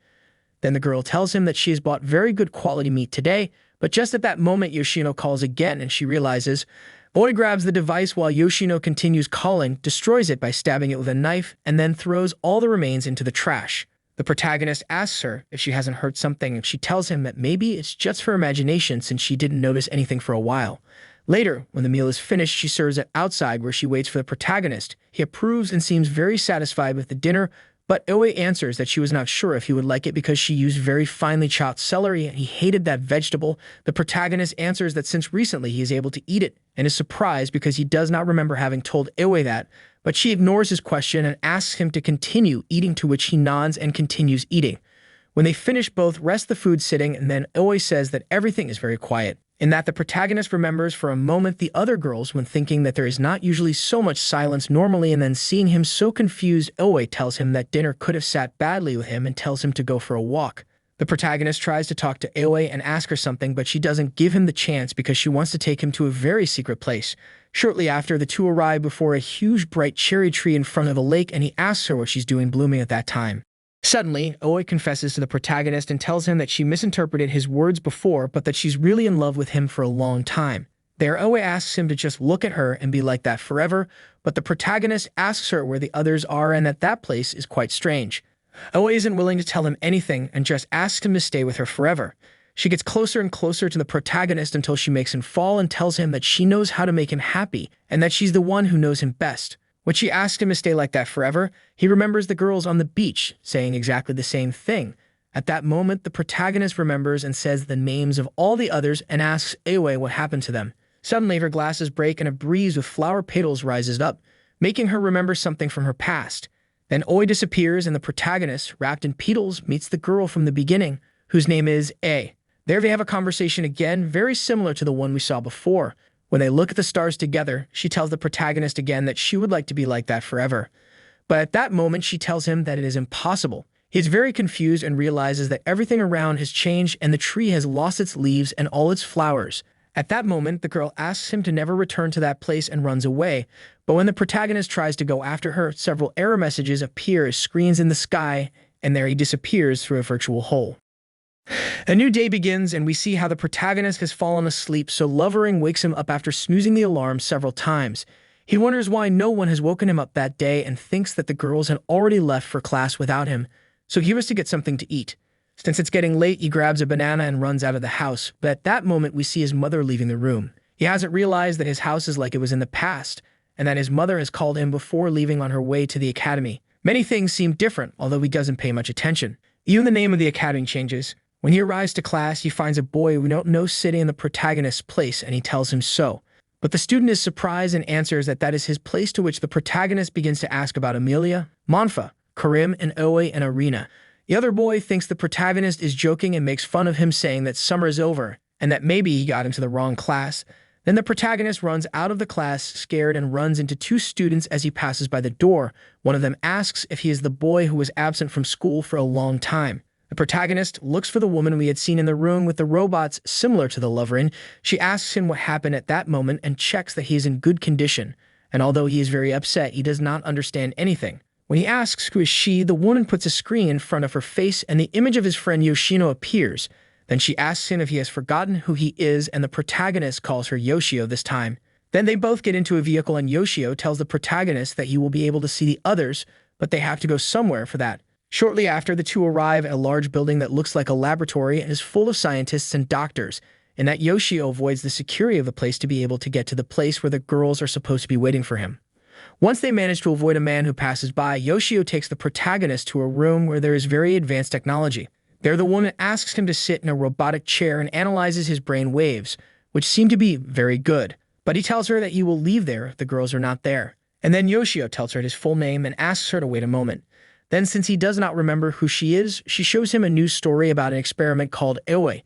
Then the girl tells him that she has bought very good quality meat today, but just at that moment Yoshino calls again and she realizes. Oe grabs the device while Yoshino continues calling, destroys it by stabbing it with a knife, and then throws all the remains into the trash. The protagonist asks her if she hasn't heard something, and she tells him that maybe it's just her imagination since she didn't notice anything for a while. Later, when the meal is finished, she serves it outside where she waits for the protagonist. He approves and seems very satisfied with the dinner, but Oe answers that she was not sure if he would like it because she used very finely chopped celery and he hated that vegetable. The protagonist answers that since recently he is able to eat it and is surprised because he does not remember having told Oe that, but she ignores his question and asks him to continue eating, to which he nods and continues eating. When they finish, both rest the food sitting, and then Oe says that everything is very quiet. In that, the protagonist remembers for a moment the other girls when thinking that there is not usually so much silence normally, and then seeing him so confused, Oe tells him that dinner could have sat badly with him and tells him to go for a walk. The protagonist tries to talk to Oe and ask her something, but she doesn't give him the chance because she wants to take him to a very secret place. Shortly after, the two arrive before a huge bright cherry tree in front of a lake, and he asks her what she's doing blooming at that time. Suddenly, Oe confesses to the protagonist and tells him that she misinterpreted his words before, but that she's really in love with him for a long time. There, Oe asks him to just look at her and be like that forever, but the protagonist asks her where the others are and that place is quite strange. Oe isn't willing to tell him anything and just asks him to stay with her forever. She gets closer and closer to the protagonist until she makes him fall and tells him that she knows how to make him happy and that she's the one who knows him best. When she asks him to stay like that forever, he remembers the girls on the beach saying exactly the same thing. At that moment, the protagonist remembers and says the names of all the others and asks Oe what happened to them. Suddenly, her glasses break and a breeze with flower petals rises up, making her remember something from her past. Then Oe disappears and the protagonist, wrapped in petals, meets the girl from the beginning, whose name is A. There they have a conversation again, very similar to the one we saw before. When they look at the stars together, she tells the protagonist again that she would like to be like that forever. But at that moment, she tells him that it is impossible. He is very confused and realizes that everything around has changed and the tree has lost its leaves and all its flowers. At that moment, the girl asks him to never return to that place and runs away, but when the protagonist tries to go after her, several error messages appear as screens in the sky, and there he disappears through a virtual hole. A new day begins, and we see how the protagonist has fallen asleep, so Lovering wakes him up after snoozing the alarm several times. He wonders why no one has woken him up that day and thinks that the girls had already left for class without him, so he was to get something to eat. Since it's getting late, he grabs a banana and runs out of the house, but at that moment we see his mother leaving the room. He hasn't realized that his house is like it was in the past, and that his mother has called him before leaving on her way to the academy. Many things seem different, although he doesn't pay much attention. Even the name of the academy changes. When he arrives to class, he finds a boy we don't know sitting in the protagonist's place, and he tells him so. But the student is surprised and answers that that is his place, to which the protagonist begins to ask about Amelia, Monfa, Karim, and Oe and Arena. The other boy thinks the protagonist is joking and makes fun of him, saying that summer is over and that maybe he got into the wrong class. Then the protagonist runs out of the class scared and runs into two students as he passes by the door. One of them asks if he is the boy who was absent from school for a long time. The protagonist looks for the woman we had seen in the room with the robots similar to the Loverin. She asks him what happened at that moment and checks that he is in good condition. And although he is very upset, he does not understand anything. When he asks who is she, the woman puts a screen in front of her face and the image of his friend Yoshino appears. Then she asks him if he has forgotten who he is, and the protagonist calls her Yoshio this time. Then they both get into a vehicle and Yoshio tells the protagonist that he will be able to see the others, but they have to go somewhere for that. Shortly after, the two arrive at a large building that looks like a laboratory and is full of scientists and doctors, and that Yoshio avoids the security of the place to be able to get to the place where the girls are supposed to be waiting for him. Once they manage to avoid a man who passes by, Yoshio takes the protagonist to a room where there is very advanced technology. There, the woman asks him to sit in a robotic chair and analyzes his brain waves, which seem to be very good. But he tells her that he will leave there if the girls are not there. And then Yoshio tells her his full name and asks her to wait a moment. Then, since he does not remember who she is, she shows him a news story about an experiment called Oe,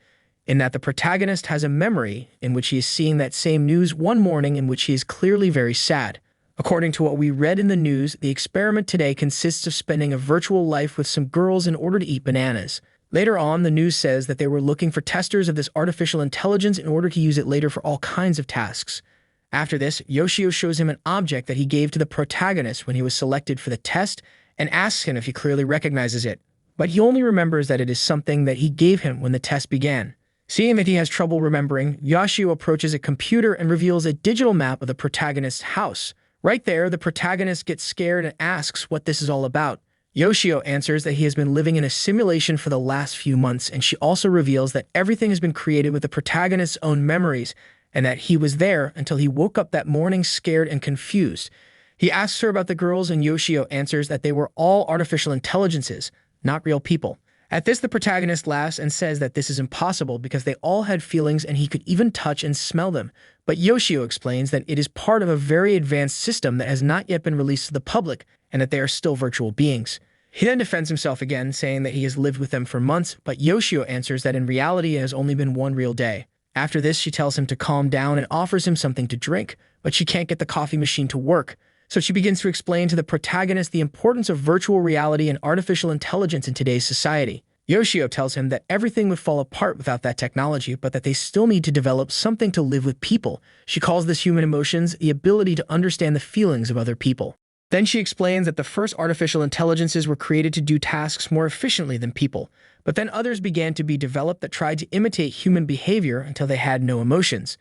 in that the protagonist has a memory in which he is seeing that same news one morning in which he is clearly very sad. According to what we read in the news, the experiment today consists of spending a virtual life with some girls in order to eat bananas. Later on, the news says that they were looking for testers of this artificial intelligence in order to use it later for all kinds of tasks. After this, Yoshio shows him an object that he gave to the protagonist when he was selected for the test and asks him if he clearly recognizes it. But he only remembers that it is something that he gave him when the test began. Seeing that he has trouble remembering, Yoshio approaches a computer and reveals a digital map of the protagonist's house. Right there, the protagonist gets scared and asks what this is all about. Yoshio answers that he has been living in a simulation for the last few months, and she also reveals that everything has been created with the protagonist's own memories, and that he was there until he woke up that morning scared and confused. He asks her about the girls, and Yoshio answers that they were all artificial intelligences, not real people. At this, the protagonist laughs and says that this is impossible because they all had feelings and he could even touch and smell them. But Yoshio explains that it is part of a very advanced system that has not yet been released to the public and that they are still virtual beings. He then defends himself again, saying that he has lived with them for months, but Yoshio answers that in reality it has only been one real day. After this, she tells him to calm down and offers him something to drink, but she can't get the coffee machine to work. So she begins to explain to the protagonist the importance of virtual reality and artificial intelligence in today's society. Yoshio tells him that everything would fall apart without that technology, but that they still need to develop something to live with people. She calls this human emotions, the ability to understand the feelings of other people. Then she explains that the first artificial intelligences were created to do tasks more efficiently than people, but then others began to be developed that tried to imitate human behavior until they had no emotions.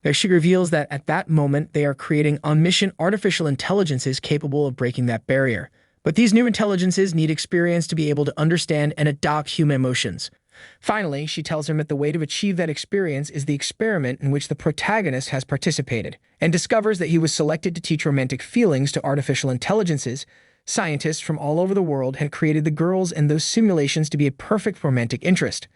There she reveals that at that moment they are creating omniscient artificial intelligences capable of breaking that barrier. But these new intelligences need experience to be able to understand and adopt human emotions. Finally, she tells him that the way to achieve that experience is the experiment in which the protagonist has participated, and discovers that he was selected to teach romantic feelings to artificial intelligences. Scientists from all over the world had created the girls and those simulations to be a perfect romantic interest.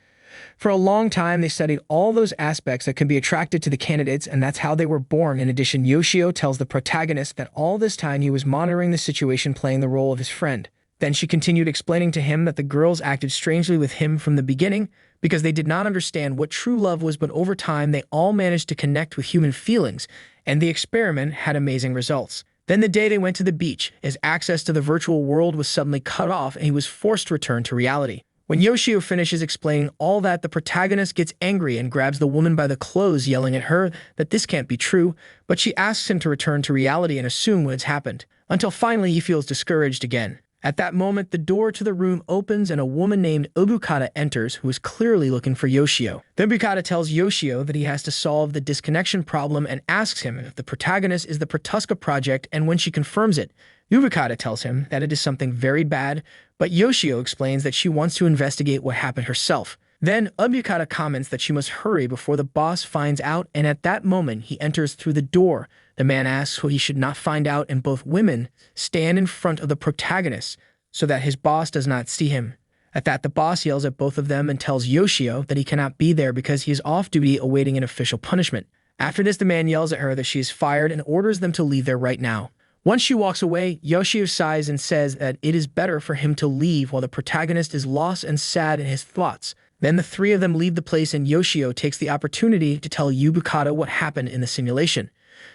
For a long time, they studied all those aspects that can be attracted to the candidates, and that's how they were born. In addition, Yoshio tells the protagonist that all this time he was monitoring the situation, playing the role of his friend. Then she continued explaining to him that the girls acted strangely with him from the beginning because they did not understand what true love was, but over time they all managed to connect with human feelings, and the experiment had amazing results. Then the day they went to the beach, his access to the virtual world was suddenly cut off and he was forced to return to reality. When Yoshio finishes explaining all that, the protagonist gets angry and grabs the woman by the clothes, yelling at her that this can't be true, but she asks him to return to reality and assume what has happened, until finally he feels discouraged again. At that moment, the door to the room opens and a woman named Ubukata enters who is clearly looking for Yoshio. Then Ubukata tells Yoshio that he has to solve the disconnection problem and asks him if the protagonist is the Protuska project, and when she confirms it, Ubukata tells him that it is something very bad, but Yoshio explains that she wants to investigate what happened herself. Then Ubukata comments that she must hurry before the boss finds out, and at that moment he enters through the door. The man asks what he should not find out, and both women stand in front of the protagonist so that his boss does not see him. At that, the boss yells at both of them and tells Yoshio that he cannot be there because he is off duty awaiting an official punishment. After this, the man yells at her that she is fired and orders them to leave there right now. Once she walks away, Yoshio sighs and says that it is better for him to leave while the protagonist is lost and sad in his thoughts. Then the three of them leave the place and Yoshio takes the opportunity to tell Ubukata what happened in the simulation.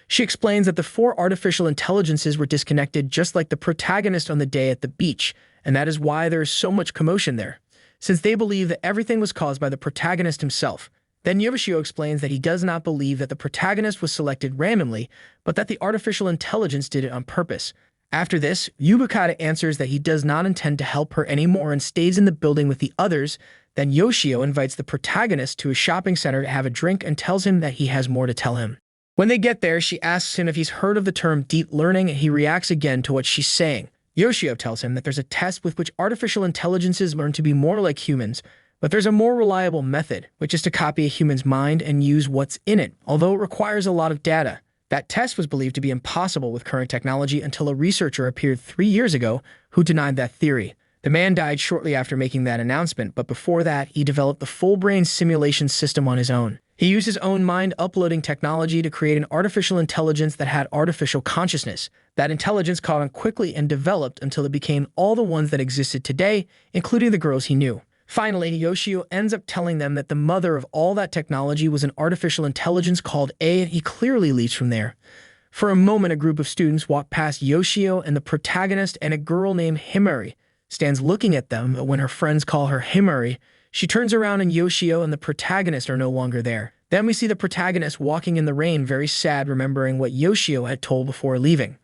She explains that the 4 artificial intelligences were disconnected just like the protagonist on the day at the beach, and that is why there is so much commotion there, since they believe that everything was caused by the protagonist himself. Then Yoshio explains that he does not believe that the protagonist was selected randomly, but that the artificial intelligence did it on purpose. After this, Ubukata answers that he does not intend to help her anymore and stays in the building with the others. Then Yoshio invites the protagonist to a shopping center to have a drink and tells him that he has more to tell him. When they get there, she asks him if he's heard of the term deep learning, and he reacts again to what she's saying. Yoshio tells him that there's a test with which artificial intelligences learn to be more like humans, but there's a more reliable method, which is to copy a human's mind and use what's in it, although it requires a lot of data. That test was believed to be impossible with current technology until a researcher appeared 3 years ago who denied that theory. The man died shortly after making that announcement, but before that, he developed the full-brain simulation system on his own. He used his own mind-uploading technology to create an artificial intelligence that had artificial consciousness. That intelligence caught on quickly and developed until it became all the ones that existed today, including the girls he knew. Finally, Yoshio ends up telling them that the mother of all that technology was an artificial intelligence called A, and he clearly leaves from there. For a moment, a group of students walk past Yoshio and the protagonist, and a girl named Himari stands looking at them, but when her friends call her Himari, she turns around and Yoshio and the protagonist are no longer there. Then we see the protagonist walking in the rain, very sad, remembering what Yoshio had told before leaving.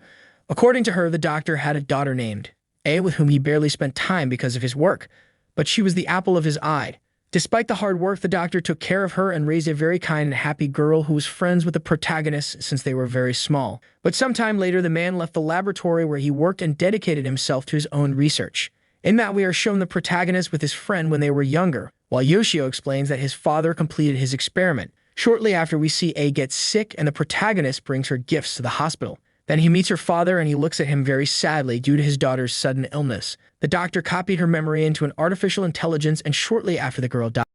According to her, the doctor had a daughter named A, with whom he barely spent time because of his work, but she was the apple of his eye. Despite the hard work, the doctor took care of her and raised a very kind and happy girl who was friends with the protagonist since they were very small. But sometime later, the man left the laboratory where he worked and dedicated himself to his own research. In that, we are shown the protagonist with his friend when they were younger, while Yoshio explains that his father completed his experiment. Shortly after, we see A get sick and the protagonist brings her gifts to the hospital. Then he meets her father and he looks at him very sadly due to his daughter's sudden illness. The doctor copied her memory into an artificial intelligence, and shortly after the girl died.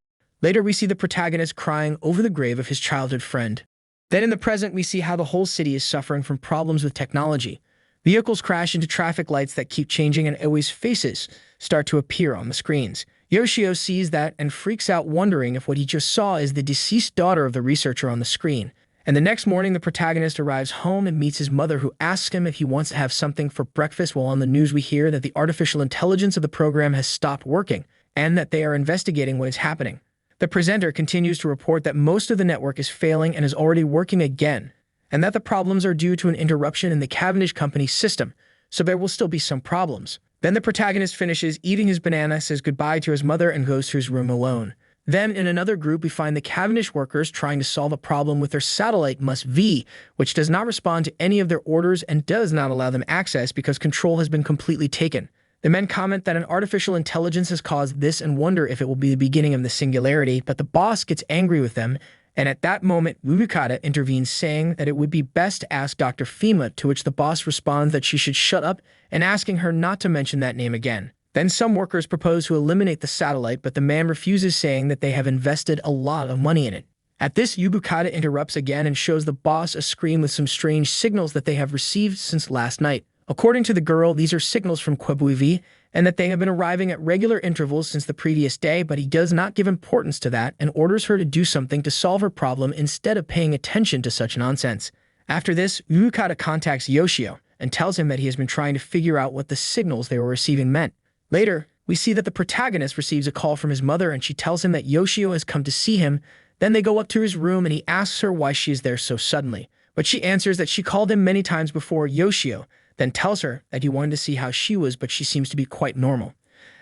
Later, we see the protagonist crying over the grave of his childhood friend. Then in the present, we see how the whole city is suffering from problems with technology. Vehicles crash into traffic lights that keep changing, and always faces start to appear on the screens. Yoshio sees that and freaks out, wondering if what he just saw is the deceased daughter of the researcher on the screen. And the next morning, the protagonist arrives home and meets his mother, who asks him if he wants to have something for breakfast, while on the news we hear that the artificial intelligence of the program has stopped working and that they are investigating what is happening. The presenter continues to report that most of the network is failing and is already working again, and that the problems are due to an interruption in the Cavendish Company system, so there will still be some problems. Then the protagonist finishes eating his banana, says goodbye to his mother, and goes to his room alone. Then, in another group, we find the Cavendish workers trying to solve a problem with their satellite MUSV, which does not respond to any of their orders and does not allow them access because control has been completely taken. The men comment that an artificial intelligence has caused this and wonder if it will be the beginning of the singularity, but the boss gets angry with them, and at that moment, Ubukata intervenes, saying that it would be best to ask Dr. Fima, to which the boss responds that she should shut up and asking her not to mention that name again. Then some workers propose to eliminate the satellite, but the man refuses, saying that they have invested a lot of money in it. At this, Ubukata interrupts again and shows the boss a screen with some strange signals that they have received since last night. According to the girl, these are signals from Kwebuivi, and that they have been arriving at regular intervals since the previous day, but he does not give importance to that and orders her to do something to solve her problem instead of paying attention to such nonsense. After this, Ubukata contacts Yoshio and tells him that he has been trying to figure out what the signals they were receiving meant. Later, we see that the protagonist receives a call from his mother and she tells him that Yoshio has come to see him. Then they go up to his room and he asks her why she is there so suddenly. But she answers that she called him many times before. Yoshio then tells her that he wanted to see how she was, but she seems to be quite normal.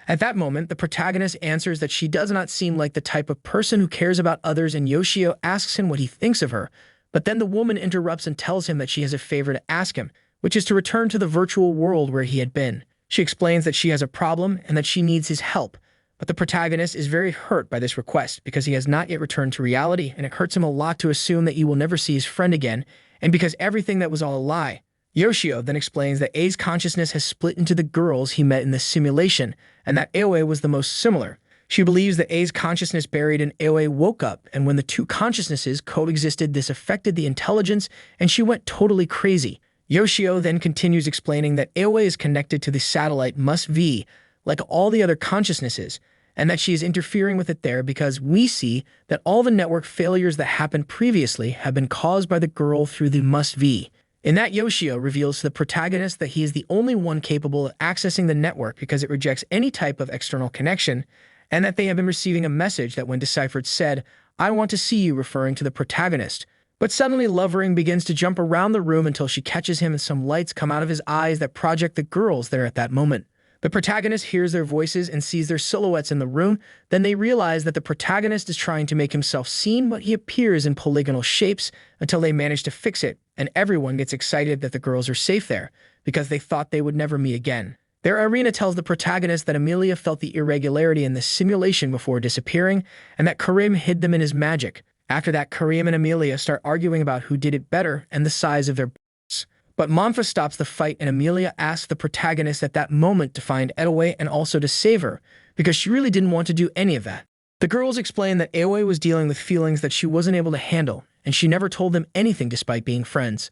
At that moment, the protagonist answers that she does not seem like the type of person who cares about others, and Yoshio asks him what he thinks of her. But then the woman interrupts and tells him that she has a favor to ask him, which is to return to the virtual world where he had been. She explains that she has a problem and that she needs his help. But the protagonist is very hurt by this request because he has not yet returned to reality, and it hurts him a lot to assume that he will never see his friend again, and because everything that was all a lie. Yoshio then explains that A's consciousness has split into the girls he met in the simulation, and that Aoi was the most similar. She believes that A's consciousness buried in Aoi woke up, and when the two consciousnesses coexisted, this affected the intelligence, and she went totally crazy. Yoshio then continues explaining that Aoi is connected to the satellite must-V, like all the other consciousnesses, and that she is interfering with it there because we see that all the network failures that happened previously have been caused by the girl through the must-V. In that, Yoshio reveals to the protagonist that he is the only one capable of accessing the network because it rejects any type of external connection, and that they have been receiving a message that when deciphered said, "I want to see you," referring to the protagonist. But suddenly Lovering begins to jump around the room until she catches him and some lights come out of his eyes that project the girls there at that moment. The protagonist hears their voices and sees their silhouettes in the room. Then they realize that the protagonist is trying to make himself seen, but he appears in polygonal shapes until they manage to fix it, and everyone gets excited that the girls are safe there because they thought they would never meet again. Their Irina tells the protagonist that Amelia felt the irregularity in the simulation before disappearing, and that Karim hid them in his magic. After that, Karim and Amelia start arguing about who did it better and the size of their butts. But Monfa stops the fight, and Amelia asks the protagonist at that moment to find Aoi and also to save her, because she really didn't want to do any of that. The girls explain that Aoi was dealing with feelings that she wasn't able to handle, and she never told them anything despite being friends.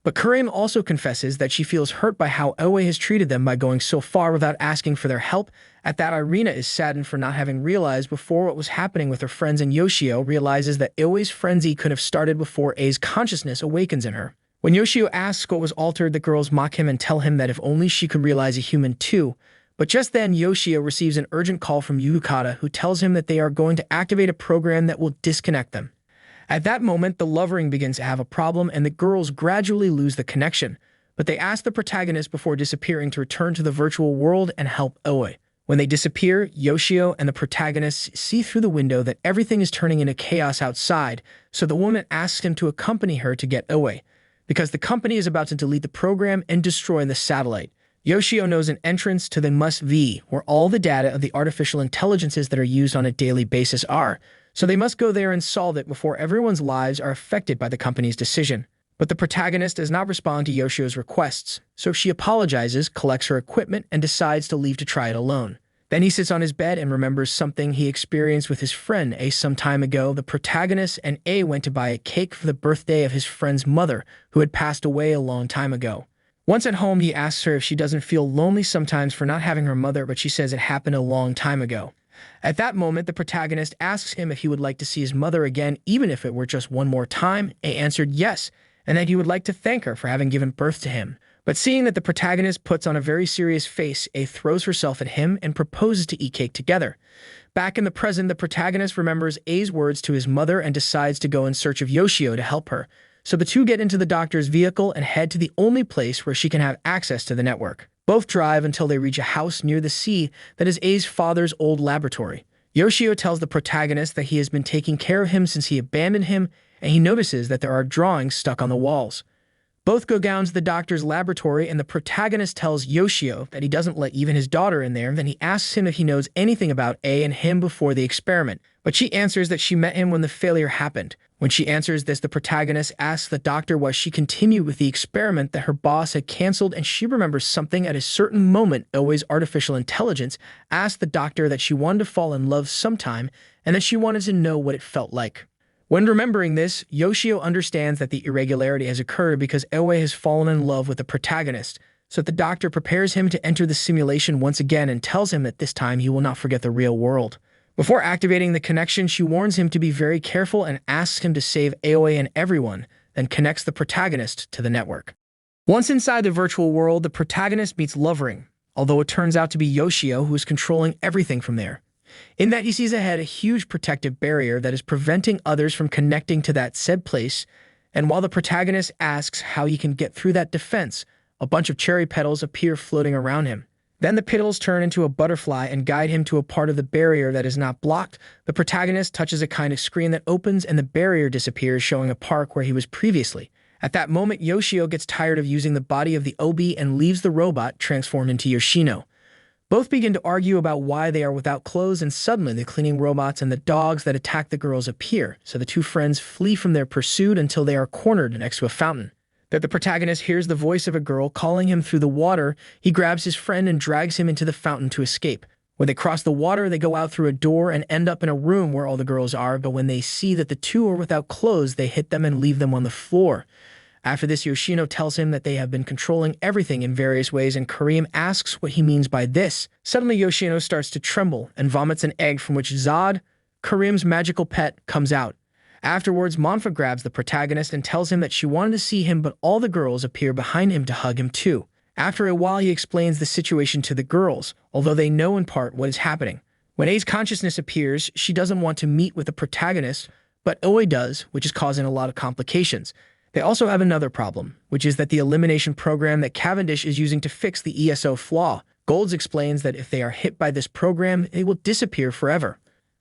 But Karim also confesses that she feels hurt by how Aoi has treated them by going so far without asking for their help. At that, Irina is saddened for not having realized before what was happening with her friends, and Yoshio realizes that Aoi's frenzy could have started before A's consciousness awakens in her. When Yoshio asks what was altered, the girls mock him and tell him that if only she could realize a human too. But just then, Yoshio receives an urgent call from Yukata, who tells him that they are going to activate a program that will disconnect them. At that moment, the Lovering begins to have a problem and the girls gradually lose the connection, but they ask the protagonist before disappearing to return to the virtual world and help Aoi. When they disappear, Yoshio and the protagonist see through the window that everything is turning into chaos outside, so the woman asks him to accompany her to get Aoi, because the company is about to delete the program and destroy the satellite. Yoshio knows an entrance to the must-V, where all the data of the artificial intelligences that are used on a daily basis are, so they must go there and solve it before everyone's lives are affected by the company's decision. But the protagonist does not respond to Yoshio's requests, so she apologizes, collects her equipment, and decides to leave to try it alone. Then he sits on his bed and remembers something he experienced with his friend A some time ago. The protagonist and A went to buy a cake for the birthday of his friend's mother, who had passed away a long time ago. Once at home, he asks her if she doesn't feel lonely sometimes for not having her mother, but she says it happened a long time ago. At that moment, the protagonist asks him if he would like to see his mother again, even if it were just one more time. A answered yes, and that he would like to thank her for having given birth to him. But seeing that the protagonist puts on a very serious face, A throws herself at him and proposes to eat cake together. Back in the present, the protagonist remembers A's words to his mother and decides to go in search of Yoshio to help her. So the two get into the doctor's vehicle and head to the only place where she can have access to the network. Both drive until they reach a house near the sea that is A's father's old laboratory. Yoshio tells the protagonist that he has been taking care of him since he abandoned him, and he notices that there are drawings stuck on the walls. Both go down to the doctor's laboratory, and the protagonist tells Yoshio that he doesn't let even his daughter in there. Then he asks him if he knows anything about A and him before the experiment, but she answers that she met him when the failure happened. When she answers this, the protagonist asks the doctor why she continued with the experiment that her boss had canceled, and she remembers something at a certain moment. Aoi's artificial intelligence asked the doctor that she wanted to fall in love sometime, and that she wanted to know what it felt like. When remembering this, Yoshio understands that the irregularity has occurred because Aoi has fallen in love with the protagonist, so the doctor prepares him to enter the simulation once again and tells him that this time he will not forget the real world. Before activating the connection, she warns him to be very careful and asks him to save Aoi and everyone, then connects the protagonist to the network. Once inside the virtual world, the protagonist meets Lovering, although it turns out to be Yoshio who is controlling everything from there. In that he sees ahead a huge protective barrier that is preventing others from connecting to that said place, and while the protagonist asks how he can get through that defense, a bunch of cherry petals appear floating around him. Then the petals turn into a butterfly and guide him to a part of the barrier that is not blocked. The protagonist touches a kind of screen that opens and the barrier disappears, showing a park where he was previously. At that moment, Yoshio gets tired of using the body of the Obi and leaves the robot, transformed into Yoshino. Both begin to argue about why they are without clothes, and suddenly the cleaning robots and the dogs that attack the girls appear, so the two friends flee from their pursuit until they are cornered next to a fountain. That the protagonist hears the voice of a girl calling him through the water, he grabs his friend and drags him into the fountain to escape. When they cross the water, they go out through a door and end up in a room where all the girls are, but when they see that the two are without clothes, they hit them and leave them on the floor. After this, Yoshino tells him that they have been controlling everything in various ways, and Kareem asks what he means by this. Suddenly, Yoshino starts to tremble and vomits an egg from which Zod, Kareem's magical pet, comes out. Afterwards, Monfa grabs the protagonist and tells him that she wanted to see him, but all the girls appear behind him to hug him too. After a while, he explains the situation to the girls, although they know in part what is happening. When A's consciousness appears, she doesn't want to meet with the protagonist, but Oe does, which is causing a lot of complications. They also have another problem, which is that the elimination program that Cavendish is using to fix the ESO flaw. Golds explains that if they are hit by this program, they will disappear forever.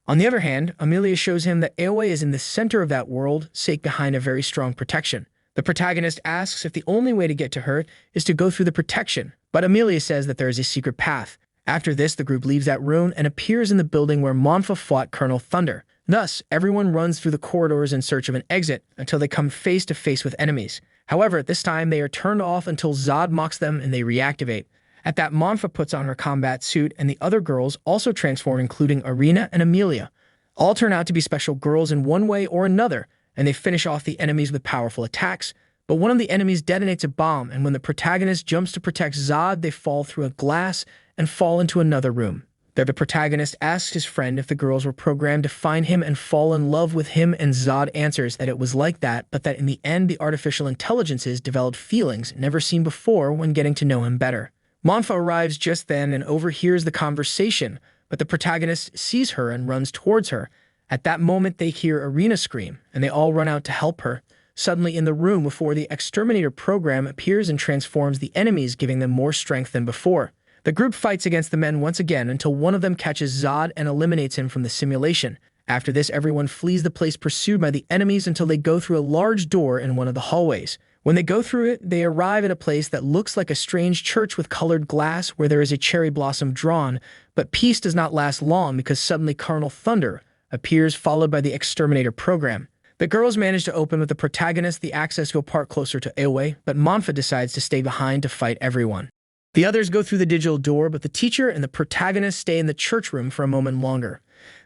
On the other hand, Amelia shows him that Aoe is in the center of that world, safe behind a very strong protection. The protagonist asks if the only way to get to her is to go through the protection, but Amelia says that there is a secret path. After this, the group leaves that room and appears in the building where Monfa fought Colonel Thunder. Thus, everyone runs through the corridors in search of an exit until they come face to face with enemies. However, at this time, they are turned off until Zod mocks them and they reactivate. At that, Monfa puts on her combat suit, and the other girls also transform, including Arena and Amelia. All turn out to be special girls in one way or another, and they finish off the enemies with powerful attacks. But one of the enemies detonates a bomb, and when the protagonist jumps to protect Zod, they fall through a glass and fall into another room. There, the protagonist asks his friend if the girls were programmed to find him and fall in love with him, and Zod answers that it was like that, but that in the end, the artificial intelligences developed feelings never seen before when getting to know him better. Monfa arrives just then and overhears the conversation, but the protagonist sees her and runs towards her. At that moment, they hear Arena scream, and they all run out to help her. Suddenly, in the room before, the exterminator program appears and transforms the enemies, giving them more strength than before. The group fights against the men once again until one of them catches Zod and eliminates him from the simulation. After this, everyone flees the place pursued by the enemies until they go through a large door in one of the hallways. When they go through it, they arrive at a place that looks like a strange church with colored glass where there is a cherry blossom drawn, but peace does not last long because suddenly Colonel Thunder appears, followed by the exterminator program. The girls manage to open with the protagonist the access to a part closer to Aoe, but Monfa decides to stay behind to fight everyone. The others go through the digital door, but the teacher and the protagonist stay in the church room for a moment longer.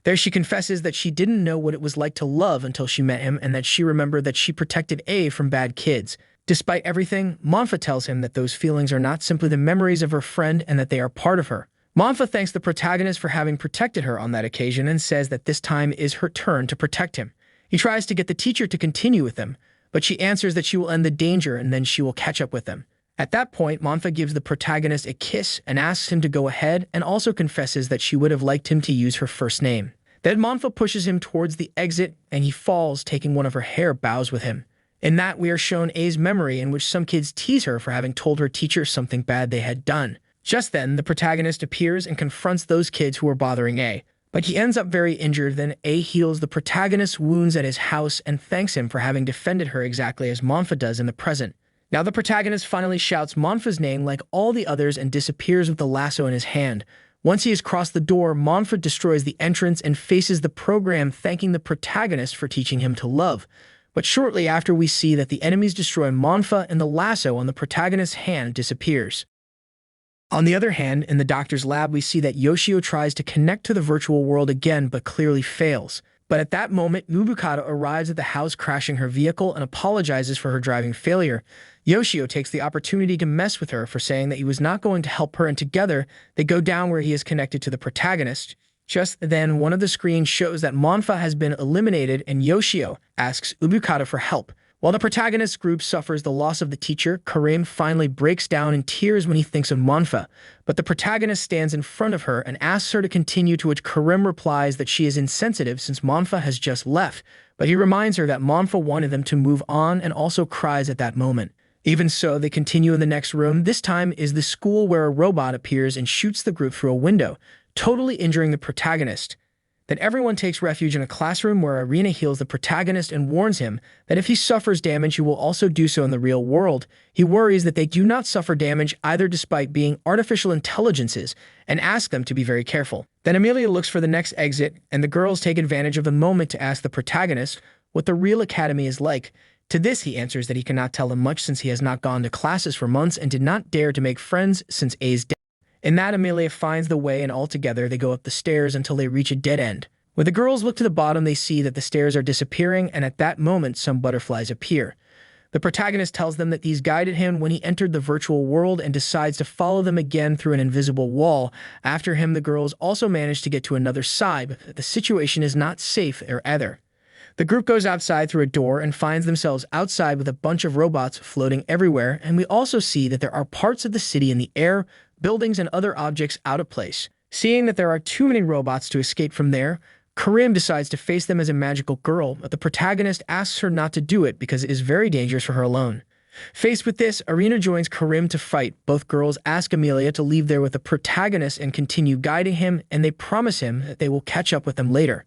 There she confesses that she didn't know what it was like to love until she met him, and that she remembered that she protected A from bad kids. Despite everything, Monfa tells him that those feelings are not simply the memories of her friend and that they are part of her. Monfa thanks the protagonist for having protected her on that occasion and says that this time is her turn to protect him. He tries to get the teacher to continue with them, but she answers that she will end the danger and then she will catch up with them. At that point, Monfa gives the protagonist a kiss and asks him to go ahead, and also confesses that she would have liked him to use her first name. Then Monfa pushes him towards the exit and he falls, taking one of her hair bows with him. In that, we are shown A's memory, in which some kids tease her for having told her teacher something bad they had done. Just then, the protagonist appears and confronts those kids who are bothering A, but he ends up very injured. Then A heals the protagonist's wounds at his house and thanks him for having defended her exactly as Monfa does in the present. Now the protagonist finally shouts Monfa's name like all the others and disappears with the lasso in his hand. Once he has crossed the door, Monfa destroys the entrance and faces the program, thanking the protagonist for teaching him to love. But shortly after, we see that the enemies destroy Monfa and the lasso on the protagonist's hand disappears. On the other hand, in the doctor's lab, we see that Yoshio tries to connect to the virtual world again but clearly fails. But at that moment, Mubukata arrives at the house, crashing her vehicle and apologizes for her driving failure. Yoshio takes the opportunity to mess with her for saying that he was not going to help her, and together they go down where he is connected to the protagonist. Just then, one of the screens shows that Monfa has been eliminated and Yoshio asks Ubukata for help. While the protagonist's group suffers the loss of the teacher, Karim finally breaks down in tears when he thinks of Monfa, but the protagonist stands in front of her and asks her to continue, to which Karim replies that she is insensitive since Monfa has just left, but he reminds her that Monfa wanted them to move on and also cries at that moment. Even so, they continue in the next room. This time is the school, where a robot appears and shoots the group through a window, totally injuring the protagonist. Then everyone takes refuge in a classroom where Irina heals the protagonist and warns him that if he suffers damage, he will also do so in the real world. He worries that they do not suffer damage either despite being artificial intelligences and asks them to be very careful. Then Amelia looks for the next exit, and the girls take advantage of the moment to ask the protagonist what the real academy is like. To this, he answers that he cannot tell them much since he has not gone to classes for months and did not dare to make friends since A's death. In that, Amelia finds the way, and altogether they go up the stairs until they reach a dead end. When the girls look to the bottom, they see that the stairs are disappearing, and at that moment some butterflies appear. The protagonist tells them that these guided him when he entered the virtual world and decides to follow them again through an invisible wall. After him, the girls also manage to get to another side, but the situation is not safe there either. The group goes outside through a door and finds themselves outside with a bunch of robots floating everywhere, and we also see that there are parts of the city in the air, buildings and other objects out of place. Seeing that there are too many robots to escape from there, Karim decides to face them as a magical girl, but the protagonist asks her not to do it because it is very dangerous for her alone. Faced with this, Irina joins Karim to fight. Both girls ask Amelia to leave there with the protagonist and continue guiding him, and they promise him that they will catch up with them later.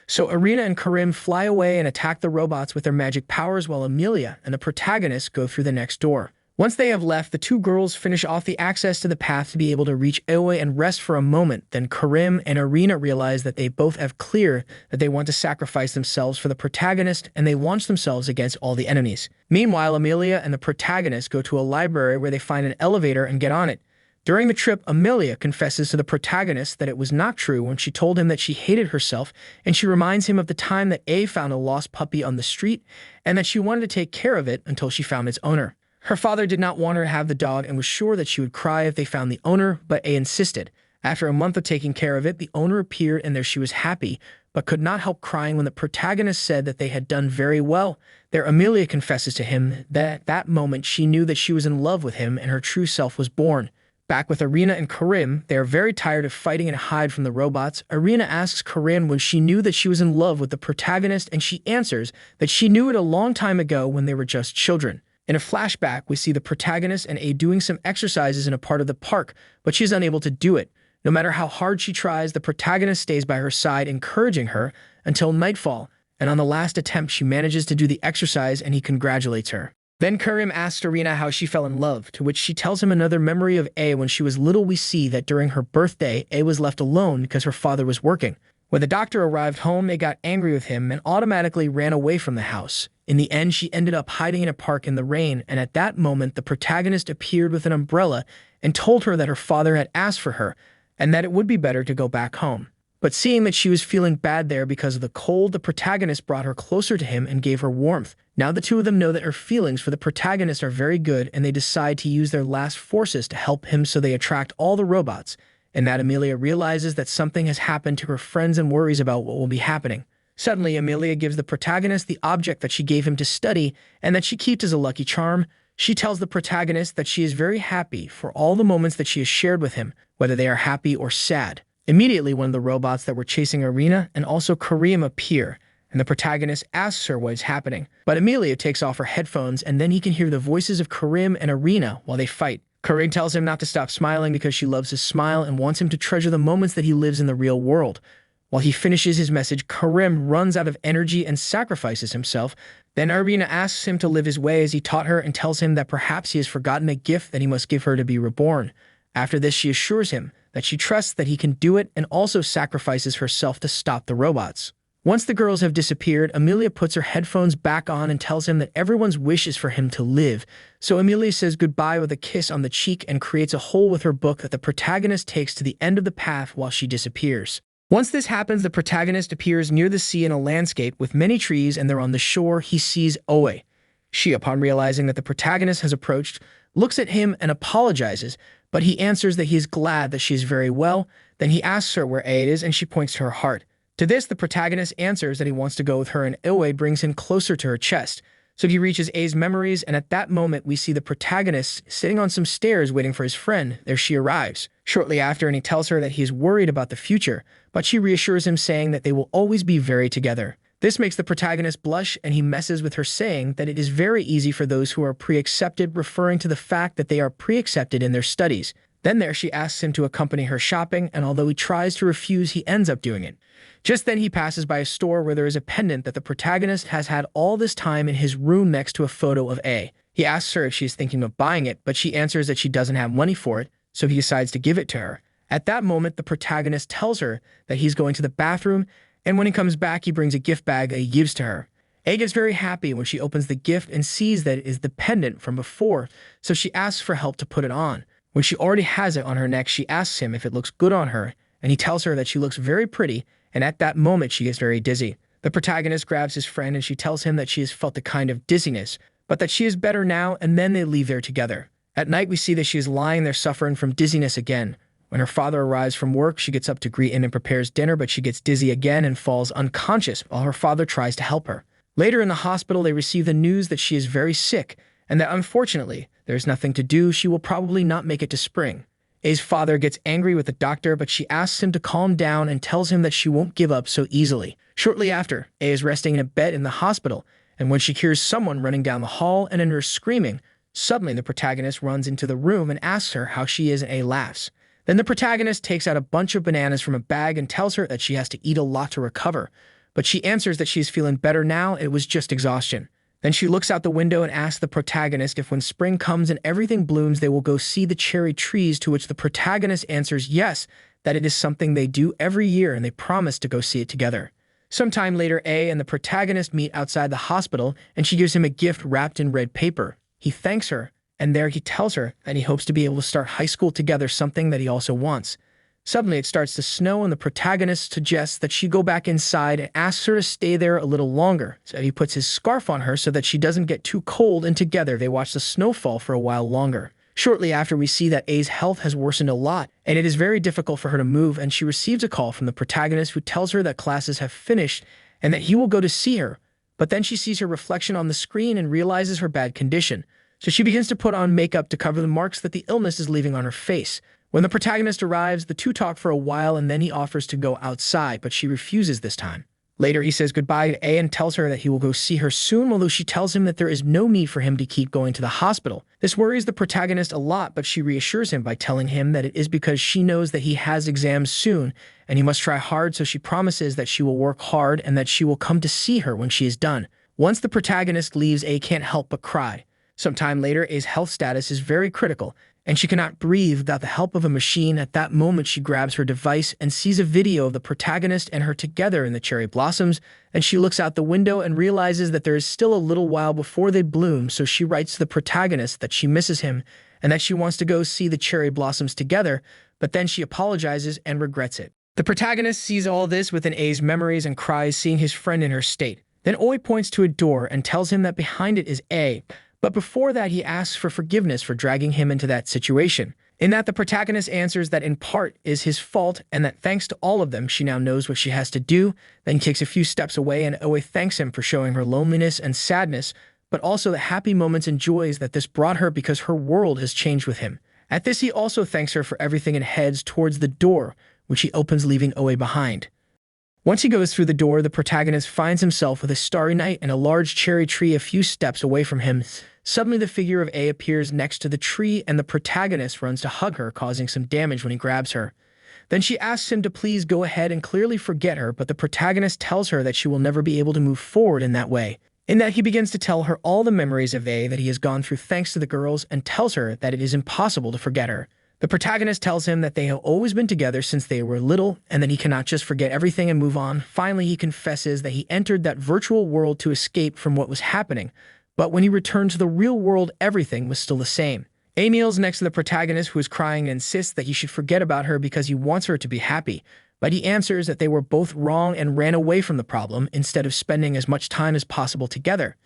So Irina and Karim fly away and attack the robots with their magic powers, while Amelia and the protagonist go through the next door. Once they have left, the two girls finish off the access to the path to be able to reach Aoi and rest for a moment. Then Karim and Irina realize that they both have clear that they want to sacrifice themselves for the protagonist, and they launch themselves against all the enemies. Meanwhile, Amelia and the protagonist go to a library where they find an elevator and get on it. During the trip, Amelia confesses to the protagonist that it was not true when she told him that she hated herself, and she reminds him of the time that A found a lost puppy on the street and that she wanted to take care of it until she found its owner. Her father did not want her to have the dog and was sure that she would cry if they found the owner, but A insisted. After a month of taking care of it, the owner appeared, and there she was happy, but could not help crying when the protagonist said that they had done very well. There, Amelia confesses to him that at that moment she knew that she was in love with him and her true self was born. Back with Irina and Karim, they are very tired of fighting and hide from the robots. Irina asks Karim when she knew that she was in love with the protagonist, and she answers that she knew it a long time ago when they were just children. In a flashback, we see the protagonist and A doing some exercises in a part of the park, but she is unable to do it. No matter how hard she tries, the protagonist stays by her side, encouraging her until nightfall, and on the last attempt she manages to do the exercise and he congratulates her. Then Karim asks Irina how she fell in love, to which she tells him another memory of A. When she was little, we see that during her birthday, A was left alone because her father was working. When the doctor arrived home, they got angry with him and automatically ran away from the house. In the end, she ended up hiding in a park in the rain, and at that moment, the protagonist appeared with an umbrella and told her that her father had asked for her and that it would be better to go back home. But seeing that she was feeling bad there because of the cold, the protagonist brought her closer to him and gave her warmth. Now the two of them know that her feelings for the protagonist are very good, and they decide to use their last forces to help him, so they attract all the robots. And that Amelia realizes that something has happened to her friends and worries about what will be happening. Suddenly, Amelia gives the protagonist the object that she gave him to study and that she keeps as a lucky charm. She tells the protagonist that she is very happy for all the moments that she has shared with him, whether they are happy or sad. Immediately, one of the robots that were chasing Irina and also Karim appear, and the protagonist asks her what is happening. But Amelia takes off her headphones, and then he can hear the voices of Karim and Irina while they fight. Karim tells him not to stop smiling because she loves his smile and wants him to treasure the moments that he lives in the real world. While he finishes his message, Karim runs out of energy and sacrifices himself. Then Irina asks him to live his way as he taught her and tells him that perhaps he has forgotten a gift that he must give her to be reborn. After this, she assures him that she trusts that he can do it and also sacrifices herself to stop the robots. Once the girls have disappeared, Amelia puts her headphones back on and tells him that everyone's wish is for him to live. So Amelia says goodbye with a kiss on the cheek and creates a hole with her book that the protagonist takes to the end of the path while she disappears. Once this happens, the protagonist appears near the sea in a landscape with many trees, and they're on the shore. He sees Oe. She, upon realizing that the protagonist has approached, looks at him and apologizes, but he answers that he is glad that she is very well. Then he asks her where A is, and she points to her heart. To this, the protagonist answers that he wants to go with her, and Oe brings him closer to her chest. So he reaches A's memories, and at that moment we see the protagonist sitting on some stairs waiting for his friend. There she arrives shortly after, and he tells her that he is worried about the future, but she reassures him, saying that they will always be very together. This makes the protagonist blush, and he messes with her, saying that it is very easy for those who are pre-accepted, referring to the fact that they are pre-accepted in their studies. Then there she asks him to accompany her shopping, and although he tries to refuse, he ends up doing it. Just then he passes by a store where there is a pendant that the protagonist has had all this time in his room next to a photo of A. He asks her if she is thinking of buying it, but she answers that she doesn't have money for it, so he decides to give it to her. At that moment, the protagonist tells her that he's going to the bathroom, and when he comes back, he brings a gift bag that he gives to her. A gets very happy when she opens the gift and sees that it is the pendant from before, so she asks for help to put it on. When she already has it on her neck, she asks him if it looks good on her, and he tells her that she looks very pretty, and at that moment she gets very dizzy. The protagonist grabs his friend and she tells him that she has felt a kind of dizziness, but that she is better now, and then they leave there together. At night we see that she is lying there suffering from dizziness again. When her father arrives from work, she gets up to greet him and prepares dinner, but she gets dizzy again and falls unconscious while her father tries to help her. Later in the hospital, they receive the news that she is very sick, and that unfortunately, there's nothing to do, she will probably not make it to spring. A's father gets angry with the doctor, but she asks him to calm down and tells him that she won't give up so easily. Shortly after, A is resting in a bed in the hospital, and when she hears someone running down the hall and her screaming, suddenly the protagonist runs into the room and asks her how she is, and A laughs. Then the protagonist takes out a bunch of bananas from a bag and tells her that she has to eat a lot to recover, but she answers that she is feeling better now, it was just exhaustion. Then she looks out the window and asks the protagonist if when spring comes and everything blooms, they will go see the cherry trees, to which the protagonist answers yes, that it is something they do every year, and they promise to go see it together. Sometime later, A and the protagonist meet outside the hospital, and she gives him a gift wrapped in red paper. He thanks her, and there he tells her that he hopes to be able to start high school together, something that he also wants. Suddenly it starts to snow, and the protagonist suggests that she go back inside and asks her to stay there a little longer. So he puts his scarf on her so that she doesn't get too cold, and together they watch the snow fall for a while longer. Shortly after, we see that A's health has worsened a lot, and it is very difficult for her to move, and she receives a call from the protagonist who tells her that classes have finished and that he will go to see her. But then she sees her reflection on the screen and realizes her bad condition. So she begins to put on makeup to cover the marks that the illness is leaving on her face. When the protagonist arrives, the two talk for a while, and then he offers to go outside, but she refuses this time. Later, he says goodbye to A and tells her that he will go see her soon, although she tells him that there is no need for him to keep going to the hospital. This worries the protagonist a lot, but she reassures him by telling him that it is because she knows that he has exams soon, and he must try hard, so she promises that she will work hard and that she will come to see her when she is done. Once the protagonist leaves, A can't help but cry. Sometime later, A's health status is very critical, and she cannot breathe without the help of a machine. At that moment, she grabs her device and sees a video of the protagonist and her together in the cherry blossoms, and she looks out the window and realizes that there is still a little while before they bloom, so she writes to the protagonist that she misses him and that she wants to go see the cherry blossoms together, but then she apologizes and regrets it. The protagonist sees all this within A's memories and cries, seeing his friend in her state. Then Oi points to a door and tells him that behind it is A, but before that, he asks for forgiveness for dragging him into that situation. In that, the protagonist answers that in part is his fault, and that thanks to all of them, she now knows what she has to do, then takes a few steps away, and Oe thanks him for showing her loneliness and sadness, but also the happy moments and joys that this brought her because her world has changed with him. At this, he also thanks her for everything and heads towards the door, which he opens, leaving Oe behind. Once he goes through the door, the protagonist finds himself with a starry night and a large cherry tree a few steps away from him. Suddenly, the figure of A appears next to the tree, and the protagonist runs to hug her, causing some damage when he grabs her. Then she asks him to please go ahead and clearly forget her, but the protagonist tells her that she will never be able to move forward in that way. In that, he begins to tell her all the memories of A that he has gone through thanks to the girls, and tells her that it is impossible to forget her. The protagonist tells him that they have always been together since they were little, and that he cannot just forget everything and move on. Finally, he confesses that he entered that virtual world to escape from what was happening, but when he returned to the real world, everything was still the same. A kneels next to the protagonist, who is crying, and insists that he should forget about her because he wants her to be happy, but he answers that they were both wrong and ran away from the problem instead of spending as much time as possible together.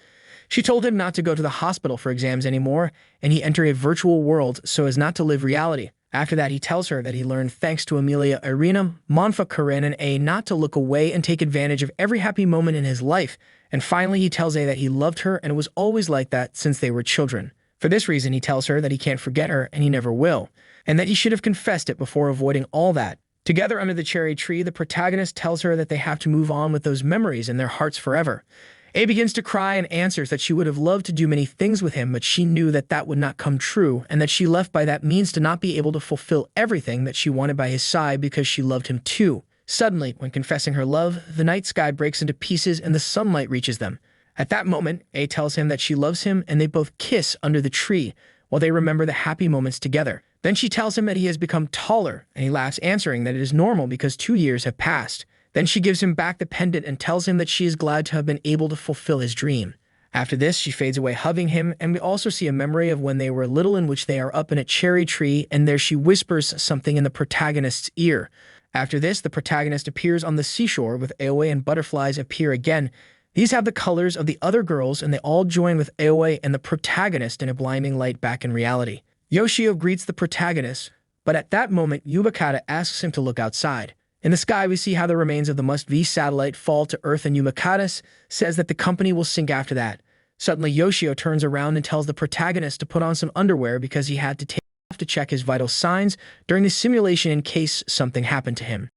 She told him not to go to the hospital for exams anymore, and he entered a virtual world so as not to live reality. After that, he tells her that he learned thanks to Amelia Irina, Monfa Karen, and A not to look away and take advantage of every happy moment in his life. And finally, he tells A that he loved her and it was always like that since they were children. For this reason, he tells her that he can't forget her and he never will, and that he should have confessed it before avoiding all that. Together under the cherry tree, the protagonist tells her that they have to move on with those memories in their hearts forever. A begins to cry and answers that she would have loved to do many things with him, but she knew that that would not come true, and that she left by that means to not be able to fulfill everything that she wanted by his side because she loved him too. Suddenly, when confessing her love, the night sky breaks into pieces and the sunlight reaches them. At that moment, A tells him that she loves him and they both kiss under the tree while they remember the happy moments together. Then she tells him that he has become taller, and he laughs, answering that it is normal because 2 years have passed. Then she gives him back the pendant and tells him that she is glad to have been able to fulfill his dream. After this, she fades away hugging him, and we also see a memory of when they were little in which they are up in a cherry tree, and there she whispers something in the protagonist's ear. After this, the protagonist appears on the seashore with Aoi, and butterflies appear again. These have the colors of the other girls, and they all join with Aoi and the protagonist in a blinding light back in reality. Yoshio greets the protagonist, but at that moment, Yubakata asks him to look outside. In the sky, we see how the remains of the Must-V satellite fall to Earth, and Yubakata says that the company will sink after that. Suddenly, Yoshio turns around and tells the protagonist to put on some underwear because he had to take off to check his vital signs during the simulation in case something happened to him.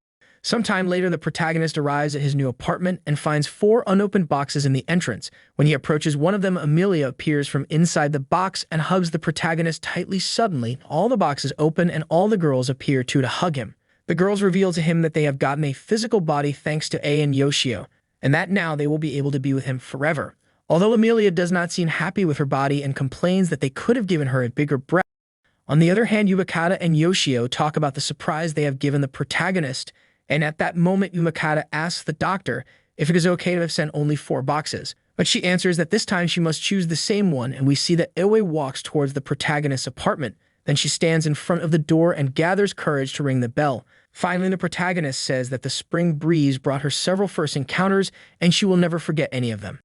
Sometime later, the protagonist arrives at his new apartment and finds 4 unopened boxes in the entrance. When he approaches one of them, Amelia appears from inside the box and hugs the protagonist tightly. Suddenly, all the boxes open and all the girls appear to hug him. The girls reveal to him that they have gotten a physical body thanks to A and Yoshio, and that now they will be able to be with him forever. Although Amelia does not seem happy with her body and complains that they could have given her a bigger breast. On the other hand, Yubakata and Yoshio talk about the surprise they have given the protagonist, and at that moment, Yubakata asks the doctor if it is okay to have sent only 4 boxes. But she answers that this time she must choose the same one, and we see that Aoi walks towards the protagonist's apartment. Then she stands in front of the door and gathers courage to ring the bell. Finally, the protagonist says that the spring breeze brought her several first encounters, and she will never forget any of them.